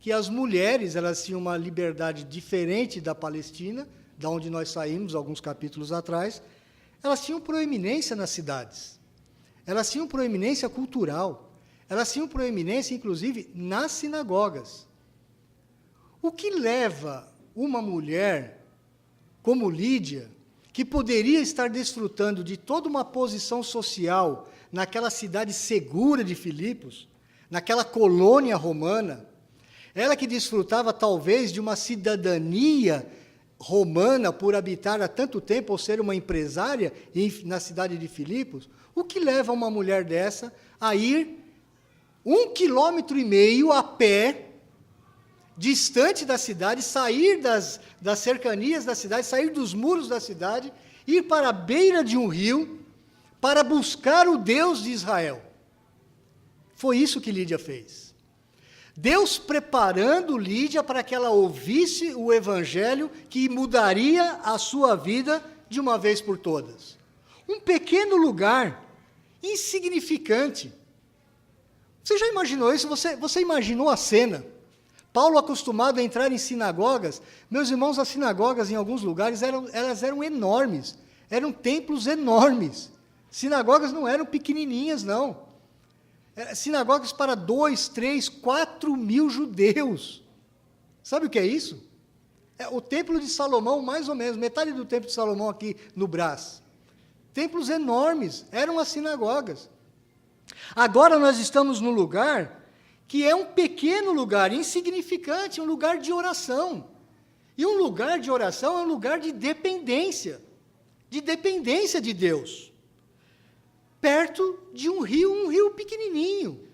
que as mulheres elas tinham uma liberdade diferente da Palestina, da onde nós saímos alguns capítulos atrás. Elas tinham proeminência nas cidades. Elas tinham proeminência cultural, elas tinham proeminência, inclusive, nas sinagogas. O que leva uma mulher como Lídia, que poderia estar desfrutando de toda uma posição social naquela cidade segura de Filipos, naquela colônia romana, ela que desfrutava talvez de uma cidadania romana por habitar há tanto tempo ou ser uma empresária na cidade de Filipos, o que leva uma mulher dessa a ir 1,5 km a pé, distante da cidade, sair das cercanias da cidade, sair dos muros da cidade, ir para a beira de um rio, para buscar o Deus de Israel? Foi isso que Lídia fez. Deus preparando Lídia para que ela ouvisse o evangelho que mudaria a sua vida de uma vez por todas. Um pequeno lugar, insignificante. Você já imaginou isso? Você imaginou a cena? Paulo, acostumado a entrar em sinagogas, meus irmãos, as sinagogas em alguns lugares elas eram enormes, eram templos enormes. Sinagogas não eram pequenininhas, não. Sinagogas para 2, 3, 4 mil judeus. Sabe o que é isso? O templo de Salomão, mais ou menos, metade do templo de Salomão aqui no Brás. Templos enormes, eram as sinagogas. Agora nós estamos num lugar que é um pequeno lugar, insignificante, um lugar de oração. E um lugar de oração é um lugar de dependência de Deus. Perto de um rio pequenininho.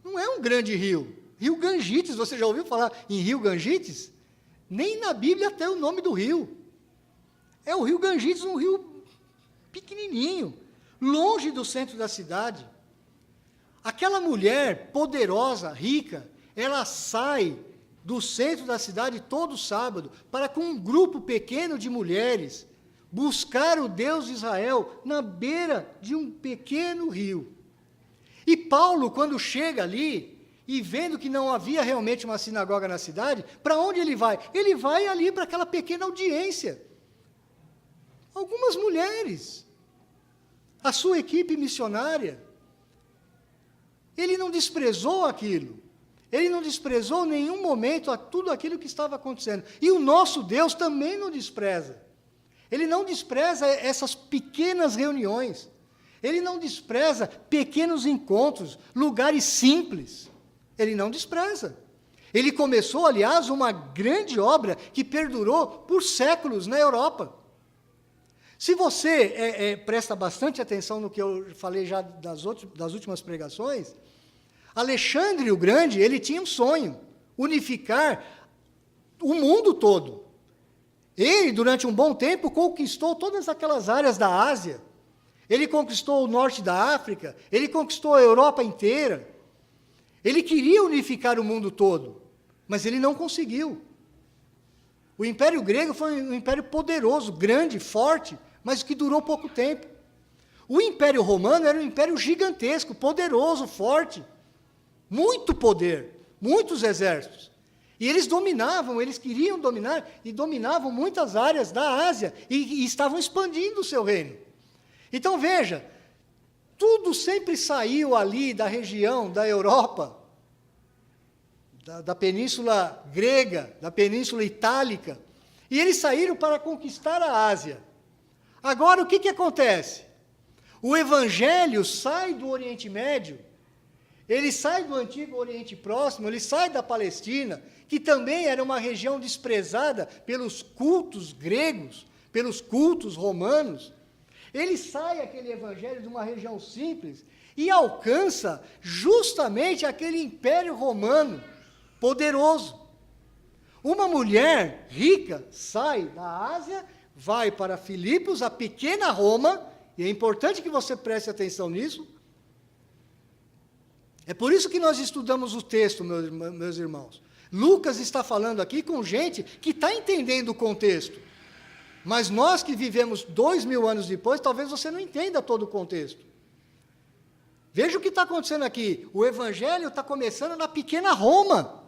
Não é um grande rio. Rio Gangites, você já ouviu falar em Rio Gangites? Nem na Bíblia tem o nome do rio. É o Rio Gangites, um rio pequenininho, longe do centro da cidade. Aquela mulher poderosa, rica, ela sai do centro da cidade todo sábado para, com um grupo pequeno de mulheres, buscar o Deus de Israel na beira de um pequeno rio. E Paulo, quando chega ali, e vendo que não havia realmente uma sinagoga na cidade, para onde ele vai? Ele vai ali para aquela pequena audiência. Algumas mulheres, a sua equipe missionária. Ele não desprezou aquilo. Ele não desprezou em nenhum momento a tudo aquilo que estava acontecendo. E o nosso Deus também não despreza. Ele não despreza essas pequenas reuniões. Ele não despreza pequenos encontros, lugares simples. Ele não despreza. Ele começou, aliás, uma grande obra que perdurou por séculos na Europa. Se você presta bastante atenção no que eu falei já das últimas pregações, Alexandre o Grande, ele tinha um sonho, unificar o mundo todo. Ele, durante um bom tempo, conquistou todas aquelas áreas da Ásia. Ele conquistou o norte da África, ele conquistou a Europa inteira. Ele queria unificar o mundo todo, mas ele não conseguiu. O Império Grego foi um império poderoso, grande, forte, mas que durou pouco tempo. O Império Romano era um império gigantesco, poderoso, forte, muito poder, muitos exércitos. E eles dominavam, eles queriam dominar, e dominavam muitas áreas da Ásia, e estavam expandindo o seu reino. Então, veja, tudo sempre saiu ali da região da Europa, da Península Grega, da Península Itálica, e eles saíram para conquistar a Ásia. Agora, o que acontece? O Evangelho sai do Oriente Médio, ele sai do antigo Oriente Próximo, ele sai da Palestina, que também era uma região desprezada pelos cultos gregos, pelos cultos romanos. Ele sai, aquele evangelho, de uma região simples e alcança justamente aquele império romano poderoso. Uma mulher rica sai da Ásia, vai para Filipos, a pequena Roma, e é importante que você preste atenção nisso. É por isso que nós estudamos o texto, meus irmãos. Lucas está falando aqui com gente que está entendendo o contexto. Mas nós que vivemos 2000 anos depois, talvez você não entenda todo o contexto. Veja o que está acontecendo aqui. O Evangelho está começando na pequena Roma.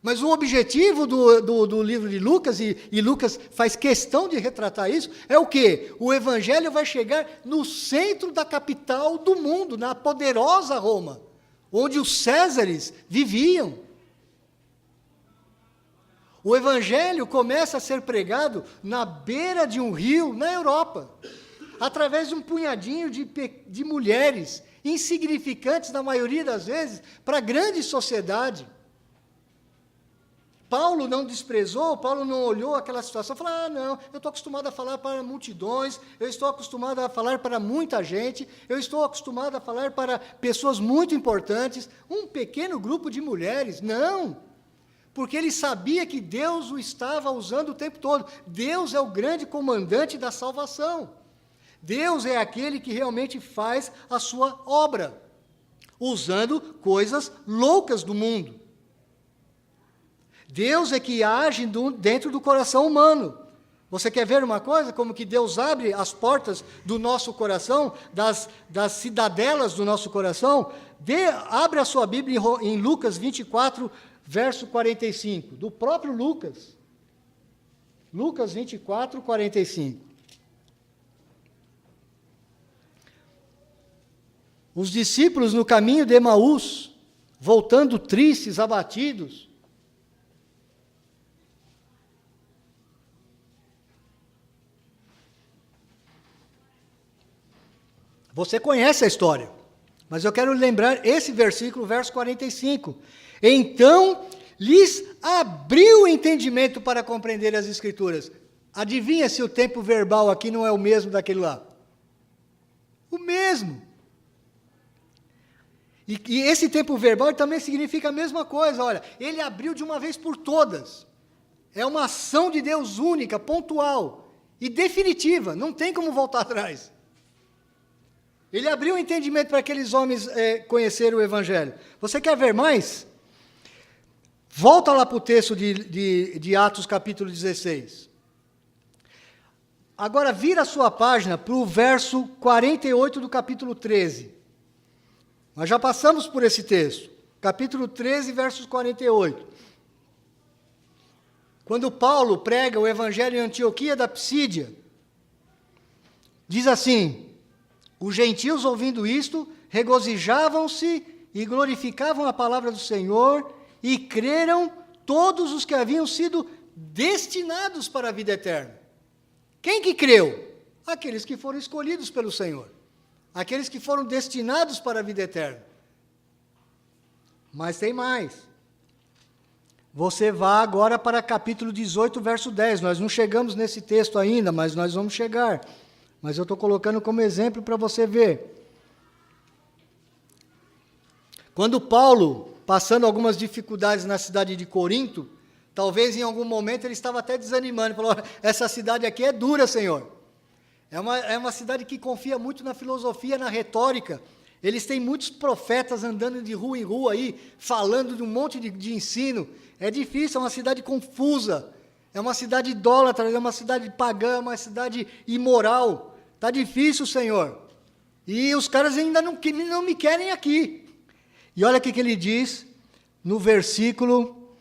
Mas o objetivo do livro de Lucas, e Lucas faz questão de retratar isso, é o quê? O Evangelho vai chegar no centro da capital do mundo, na poderosa Roma, onde os Césares viviam. O Evangelho começa a ser pregado na beira de um rio, na Europa, através de um punhadinho de mulheres, insignificantes, na maioria das vezes, para a grande sociedade. Paulo não desprezou, Paulo não olhou aquela situação e falou, não, eu estou acostumado a falar para multidões, eu estou acostumado a falar para muita gente, eu estou acostumado a falar para pessoas muito importantes, um pequeno grupo de mulheres. Não! Porque ele sabia que Deus o estava usando o tempo todo. Deus é o grande comandante da salvação. Deus é aquele que realmente faz a sua obra, usando coisas loucas do mundo. Deus é que age dentro do coração humano. Você quer ver uma coisa? Como que Deus abre as portas do nosso coração, das cidadelas do nosso coração? Abre a sua Bíblia em Lucas 24, verso 45, do próprio Lucas. Lucas 24, 45. Os discípulos no caminho de Emaús, voltando tristes, abatidos. Você conhece a história, mas eu quero lembrar esse versículo, verso 45. Então, lhes abriu o entendimento para compreender as Escrituras. Adivinha se o tempo verbal aqui não é o mesmo daquele lá? O mesmo. E esse tempo verbal também significa a mesma coisa. Olha, ele abriu de uma vez por todas. É uma ação de Deus única, pontual e definitiva. Não tem como voltar atrás. Ele abriu o entendimento para aqueles homens conhecerem o Evangelho. Você quer ver mais? Volta lá para o texto de Atos, capítulo 16. Agora, vira a sua página para o verso 48 do capítulo 13. Nós já passamos por esse texto. Capítulo 13, versos 48. Quando Paulo prega o Evangelho em Antioquia da Psídia, diz assim: os gentios, ouvindo isto, regozijavam-se e glorificavam a palavra do Senhor, e creram todos os que haviam sido destinados para a vida eterna. Quem que creu? Aqueles que foram escolhidos pelo Senhor. Aqueles que foram destinados para a vida eterna. Mas tem mais. Você vá agora para capítulo 18, verso 10. Nós não chegamos nesse texto ainda, mas nós vamos chegar. Mas eu estou colocando como exemplo para você ver. Quando Paulo, passando algumas dificuldades na cidade de Corinto, Talvez em algum momento ele estava até desanimando, falou, essa cidade aqui é dura, Senhor. É uma cidade que confia muito na filosofia, na retórica. Eles têm muitos profetas andando de rua em rua aí, falando de um monte de ensino. É difícil, é uma cidade confusa. É uma cidade idólatra, é uma cidade pagã, é uma cidade imoral. Está difícil, Senhor. E os caras ainda não me querem aqui. E olha o que ele diz no versículo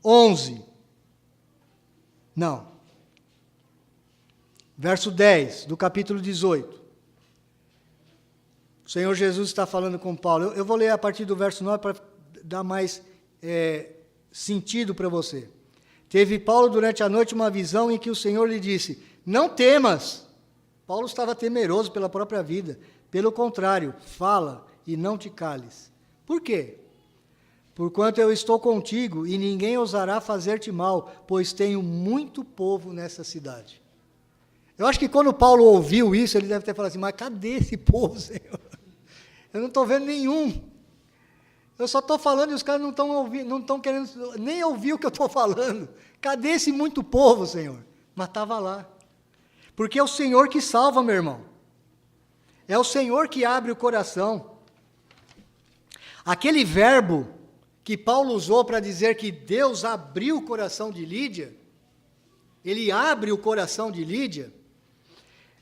11. Não. Verso 10 do capítulo 18. O Senhor Jesus está falando com Paulo. Eu vou ler a partir do verso 9 para dar mais sentido para você. Teve Paulo durante a noite uma visão em que o Senhor lhe disse, não temas. Paulo estava temeroso pela própria vida. Pelo contrário, fala e não te cales. Por quê? Porquanto eu estou contigo e ninguém ousará fazer-te mal, pois tenho muito povo nessa cidade. Eu acho que quando Paulo ouviu isso, ele deve ter falado assim, mas cadê esse povo, Senhor? Eu não estou vendo nenhum. Eu só estou falando e os caras não estão ouvindo, não estão querendo nem ouvir o que eu estou falando. Cadê esse muito povo, Senhor? Mas estava lá. Porque é o Senhor que salva, meu irmão. É o Senhor que abre o coração. Aquele verbo que Paulo usou para dizer que Deus abriu o coração de Lídia, ele abre o coração de Lídia,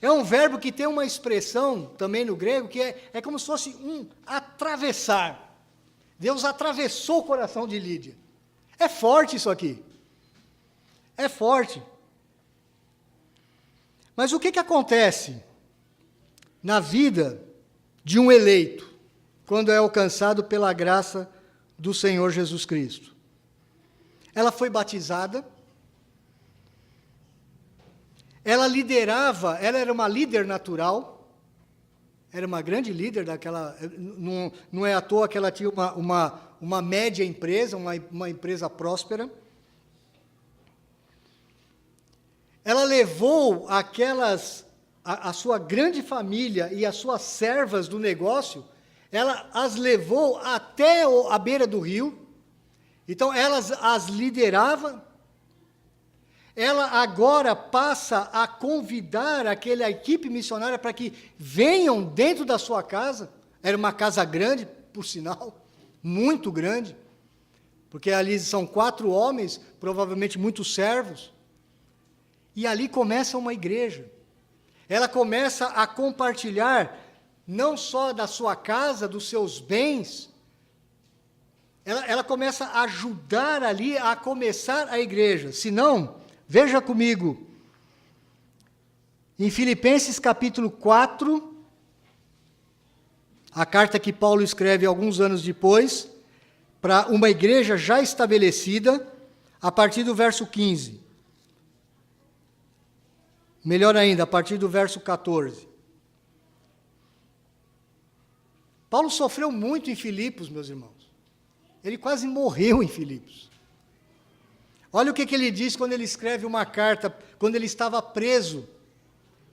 é um verbo que tem uma expressão também no grego que é como se fosse um atravessar. Deus atravessou o coração de Lídia. É forte isso aqui. É forte. Mas o que acontece na vida de um eleito, quando é alcançado pela graça do Senhor Jesus Cristo? Ela foi batizada, ela liderava, ela era uma líder natural, era uma grande líder daquela, não é à toa que ela tinha uma média empresa, uma empresa próspera. Ela levou a sua grande família e as suas servas do negócio, ela as levou até a beira do rio, então elas as liderava. Ela agora passa a convidar aquela equipe missionária para que venham dentro da sua casa. Era uma casa grande, por sinal, muito grande, porque ali são 4 homens, provavelmente muitos servos. E ali começa uma igreja. Ela começa a compartilhar, não só da sua casa, dos seus bens, ela começa a ajudar ali a começar a igreja. Se não, veja comigo, em Filipenses capítulo 4, a carta que Paulo escreve alguns anos depois, para uma igreja já estabelecida, a partir do verso 15. Melhor ainda, a partir do verso 14. Paulo sofreu muito em Filipos, meus irmãos. Ele quase morreu em Filipos. Olha o que ele diz quando ele escreve uma carta, quando ele estava preso.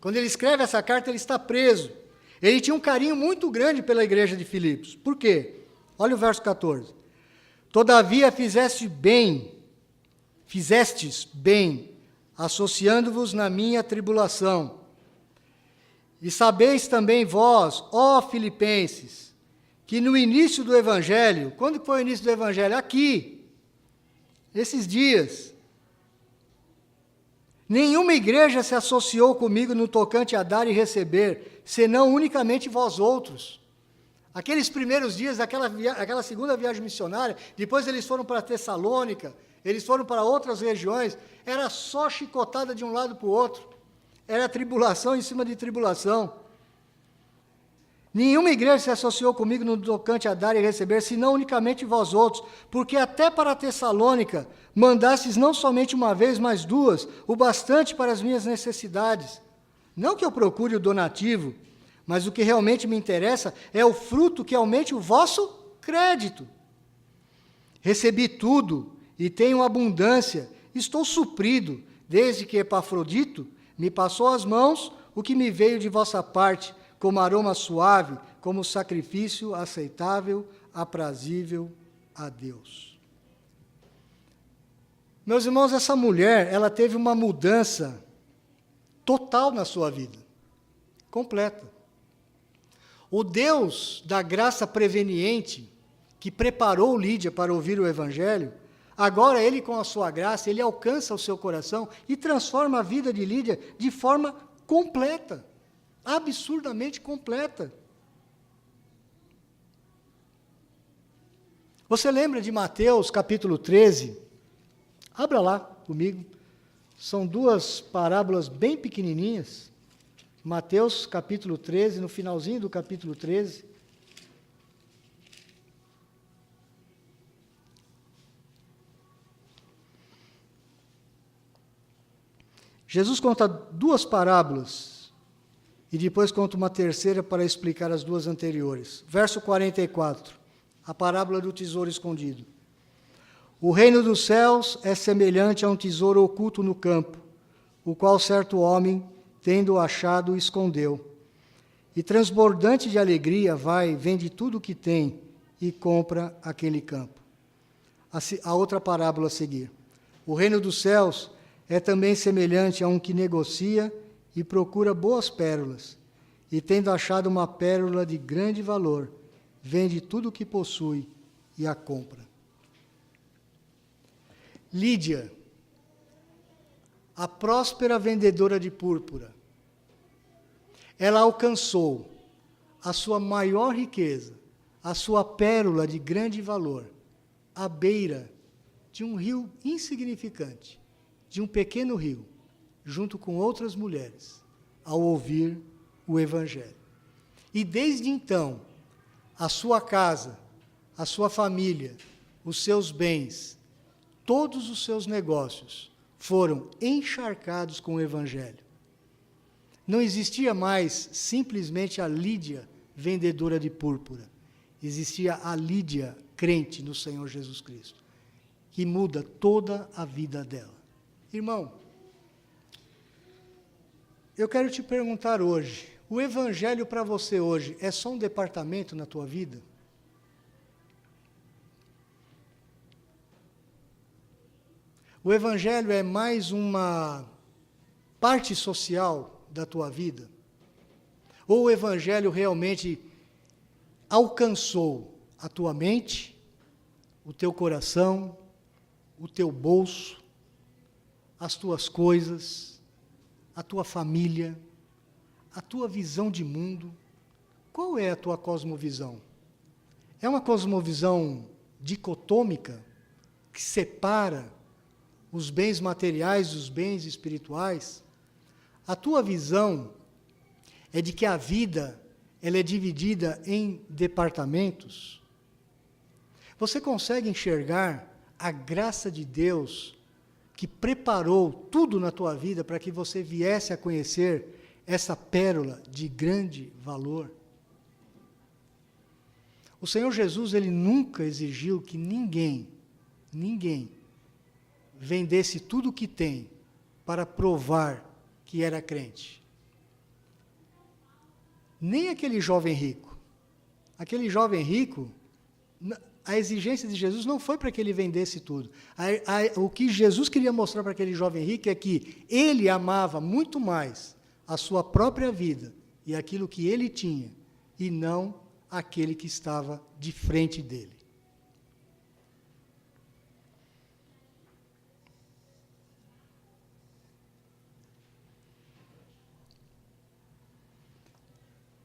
Quando ele escreve essa carta, ele está preso. Ele tinha um carinho muito grande pela igreja de Filipos. Por quê? Olha o verso 14. Todavia fizestes bem, associando-vos na minha tribulação. E sabeis também vós, ó Filipenses, que no início do Evangelho, quando foi o início do Evangelho? Aqui, esses dias, nenhuma igreja se associou comigo no tocante a dar e receber, senão unicamente vós outros. Aqueles primeiros dias, aquela segunda viagem missionária, depois eles foram para Tessalônica, eles foram para outras regiões, era só chicotada de um lado para o outro, era tribulação em cima de tribulação. Nenhuma igreja se associou comigo no tocante a dar e receber, senão unicamente vós outros, porque até para Tessalônica mandastes não somente uma vez, mas 2, o bastante para as minhas necessidades. Não que eu procure o donativo, mas o que realmente me interessa é o fruto que aumente o vosso crédito. Recebi tudo e tenho abundância, estou suprido, desde que Epafrodito me passou às mãos o que me veio de vossa parte, como aroma suave, como sacrifício aceitável, aprazível a Deus. Meus irmãos, essa mulher, ela teve uma mudança total na sua vida, completa. O Deus da graça preveniente, que preparou Lídia para ouvir o Evangelho, agora ele, com a sua graça, ele alcança o seu coração e transforma a vida de Lídia de forma completa, absurdamente completa. Você lembra de Mateus capítulo 13? Abra lá comigo. São duas parábolas bem pequenininhas. Mateus capítulo 13, no finalzinho do capítulo 13. Jesus conta duas parábolas e depois conta uma terceira para explicar as duas anteriores. Verso 44, a parábola do tesouro escondido. O reino dos céus é semelhante a um tesouro oculto no campo, o qual certo homem, tendo achado, escondeu. E transbordante de alegria vai, vende tudo o que tem e compra aquele campo. A outra parábola a seguir. O reino dos céus é também semelhante a um que negocia e procura boas pérolas, e tendo achado uma pérola de grande valor, vende tudo o que possui e a compra. Lídia, a próspera vendedora de púrpura, ela alcançou a sua maior riqueza, a sua pérola de grande valor, à beira de um rio insignificante, de um pequeno rio, junto com outras mulheres, ao ouvir o Evangelho. E desde então, a sua casa, a sua família, os seus bens, todos os seus negócios foram encharcados com o Evangelho. Não existia mais simplesmente a Lídia, vendedora de púrpura. Existia a Lídia, crente no Senhor Jesus Cristo, que muda toda a vida dela. Irmão, eu quero te perguntar hoje, o Evangelho para você hoje é só um departamento na tua vida? O Evangelho é mais uma parte social da tua vida? Ou o Evangelho realmente alcançou a tua mente, o teu coração, o teu bolso, as tuas coisas, a tua família, a tua visão de mundo? Qual é a tua cosmovisão? É uma cosmovisão dicotômica, que separa os bens materiais dos bens espirituais? A tua visão é de que a vida ela é dividida em departamentos? Você consegue enxergar a graça de Deus que preparou tudo na tua vida para que você viesse a conhecer essa pérola de grande valor? O Senhor Jesus, ele nunca exigiu que ninguém vendesse tudo o que tem para provar que era crente. Nem aquele jovem rico. Aquele jovem rico, a exigência de Jesus não foi para que ele vendesse tudo. O que Jesus queria mostrar para aquele jovem rico é que ele amava muito mais a sua própria vida e aquilo que ele tinha, e não aquele que estava de frente dele.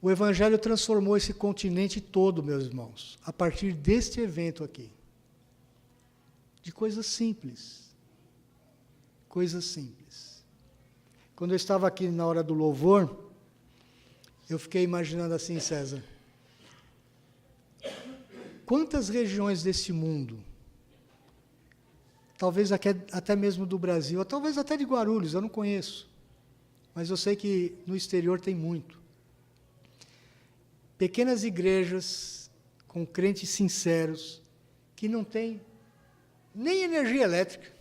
O Evangelho transformou esse continente todo, meus irmãos, a partir deste evento aqui. De coisas simples. Coisas simples. Quando eu estava aqui na hora do louvor, eu fiquei imaginando assim, César, quantas regiões desse mundo, talvez até mesmo do Brasil, ou talvez até de Guarulhos, eu não conheço, mas eu sei que no exterior tem muito. Pequenas igrejas com crentes sinceros, que não têm nem energia elétrica,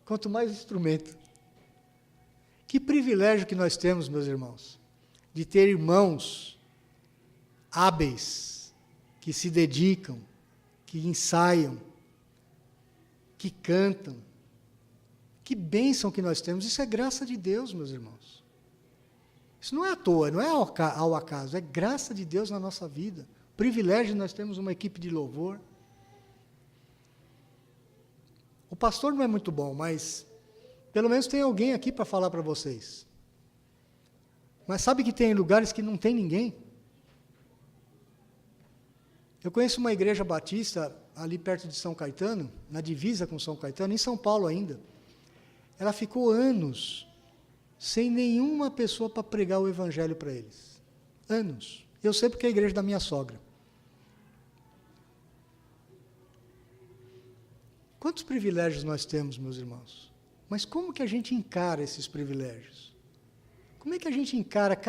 quanto mais instrumento. Que privilégio que nós temos, meus irmãos, de ter irmãos hábeis, que se dedicam, que ensaiam, que cantam. Que bênção que nós temos. Isso é graça de Deus, meus irmãos. Isso não é à toa, não é ao acaso, é graça de Deus na nossa vida. Privilégio de nós termos uma equipe de louvor. O pastor não é muito bom, mas pelo menos tem alguém aqui para falar para vocês. Mas sabe que tem lugares que não tem ninguém? Eu conheço uma igreja batista ali perto de São Caetano, na divisa com São Caetano, em São Paulo ainda. Ela ficou anos sem nenhuma pessoa para pregar o evangelho para eles. Anos. Eu sei porque é a igreja da minha sogra. Quantos privilégios nós temos, meus irmãos? Mas como que a gente encara esses privilégios? Como é que a gente encara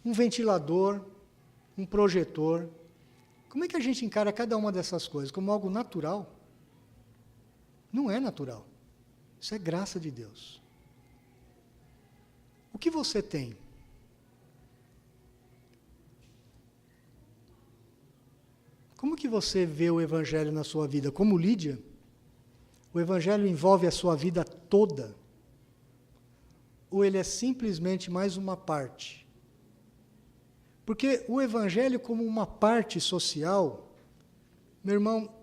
um ventilador, um projetor? Como é que a gente encara cada uma dessas coisas? Como algo natural? Não é natural. Isso é graça de Deus. O que você tem? Como que você vê o Evangelho na sua vida? Como Lídia? O Evangelho envolve a sua vida toda? Ou ele é simplesmente mais uma parte? Porque o Evangelho como uma parte social, meu irmão,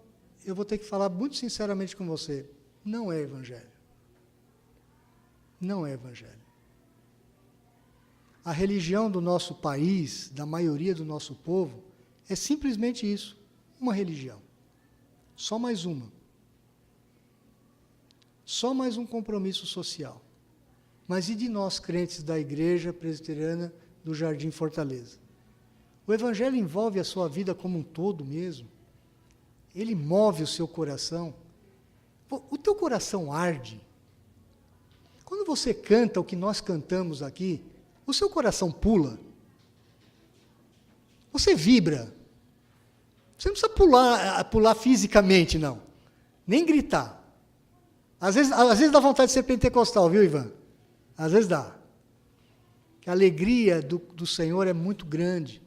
eu vou ter que falar muito sinceramente com você, não é Evangelho. Não é Evangelho. A religião do nosso país, da maioria do nosso povo, é simplesmente isso, uma religião. Só mais uma. Só mais um compromisso social. Mas e de nós, crentes da Igreja Presbiteriana do Jardim Fortaleza? O Evangelho envolve a sua vida como um todo mesmo. Ele move o seu coração. O teu coração arde. Quando você canta o que nós cantamos aqui, o seu coração pula. Você vibra. Você não precisa pular fisicamente, não. Nem gritar. Às vezes dá vontade de ser pentecostal, viu, Ivan? Às vezes dá. Que a alegria do Senhor é muito grande.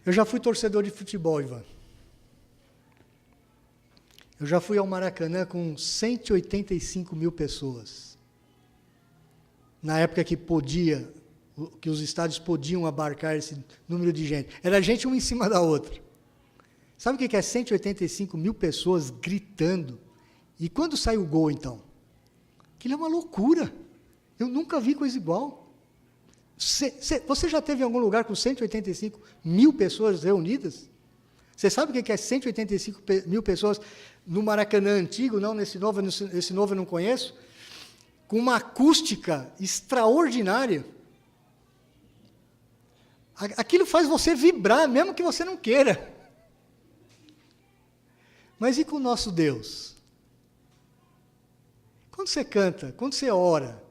Eu já fui torcedor de futebol, Ivan. Eu já fui ao Maracanã com 185 mil pessoas. Na época que os estádios podiam abarcar esse número de gente. Era gente uma em cima da outra. Sabe o que é 185 mil pessoas gritando? E quando sai o gol, então? Aquilo é uma loucura. Eu nunca vi coisa igual. Você já esteve em algum lugar com 185 mil pessoas reunidas? Você sabe o que é 185 mil pessoas no Maracanã antigo? Não, esse novo eu não conheço. Com uma acústica extraordinária. Aquilo faz você vibrar, mesmo que você não queira. Mas e com o nosso Deus? Quando você canta, quando você ora,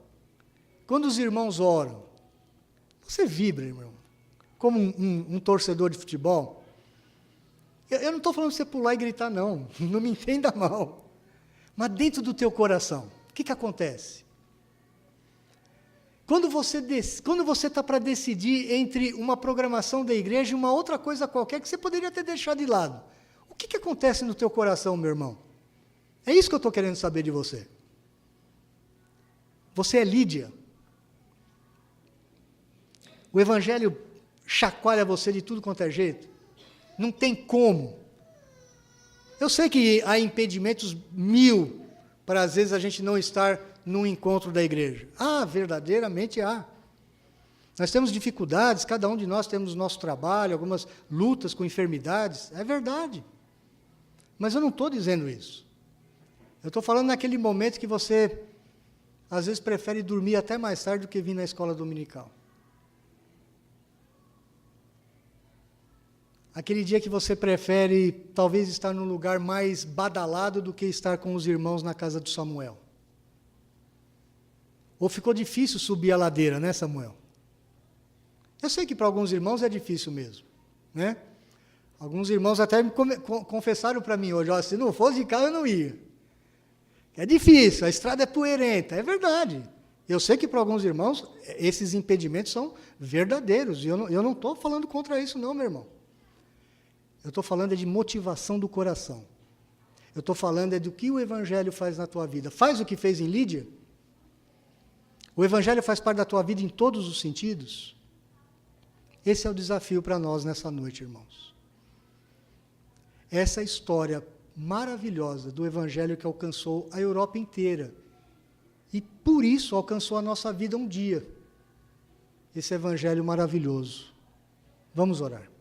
quando os irmãos oram, você vibra, irmão. Como um torcedor de futebol. Eu não estou falando de você pular e gritar, não. Não me entenda mal. Mas dentro do teu coração, o que acontece? Quando você está para decidir entre uma programação da igreja e uma outra coisa qualquer que você poderia ter deixado de lado, o que acontece no teu coração, meu irmão? É isso que eu estou querendo saber de você. Você é Lídia. O Evangelho chacoalha você de tudo quanto é jeito. Não tem como. Eu sei que há impedimentos 1000 para, às vezes, a gente não estar num encontro da igreja. Ah, verdadeiramente há. Nós temos dificuldades, cada um de nós temos o nosso trabalho, algumas lutas com enfermidades. É verdade. Mas eu não estou dizendo isso. Eu estou falando naquele momento que você, às vezes, prefere dormir até mais tarde do que vir na escola dominical. Aquele dia que você prefere, talvez, estar num lugar mais badalado do que estar com os irmãos na casa do Samuel. Ou ficou difícil subir a ladeira, né, Samuel? Eu sei que para alguns irmãos é difícil mesmo, né? Alguns irmãos até confessaram para mim hoje, ó, se não fosse de carro eu não ia. É difícil, a estrada é poeirenta, é verdade. Eu sei que para alguns irmãos esses impedimentos são verdadeiros, e eu não estou falando contra isso não, meu irmão. Eu estou falando de motivação do coração. Eu estou falando do que o Evangelho faz na tua vida. Faz o que fez em Lídia? O Evangelho faz parte da tua vida em todos os sentidos? Esse é o desafio para nós nessa noite, irmãos. Essa história maravilhosa do Evangelho que alcançou a Europa inteira. E por isso alcançou a nossa vida um dia. Esse Evangelho maravilhoso. Vamos orar.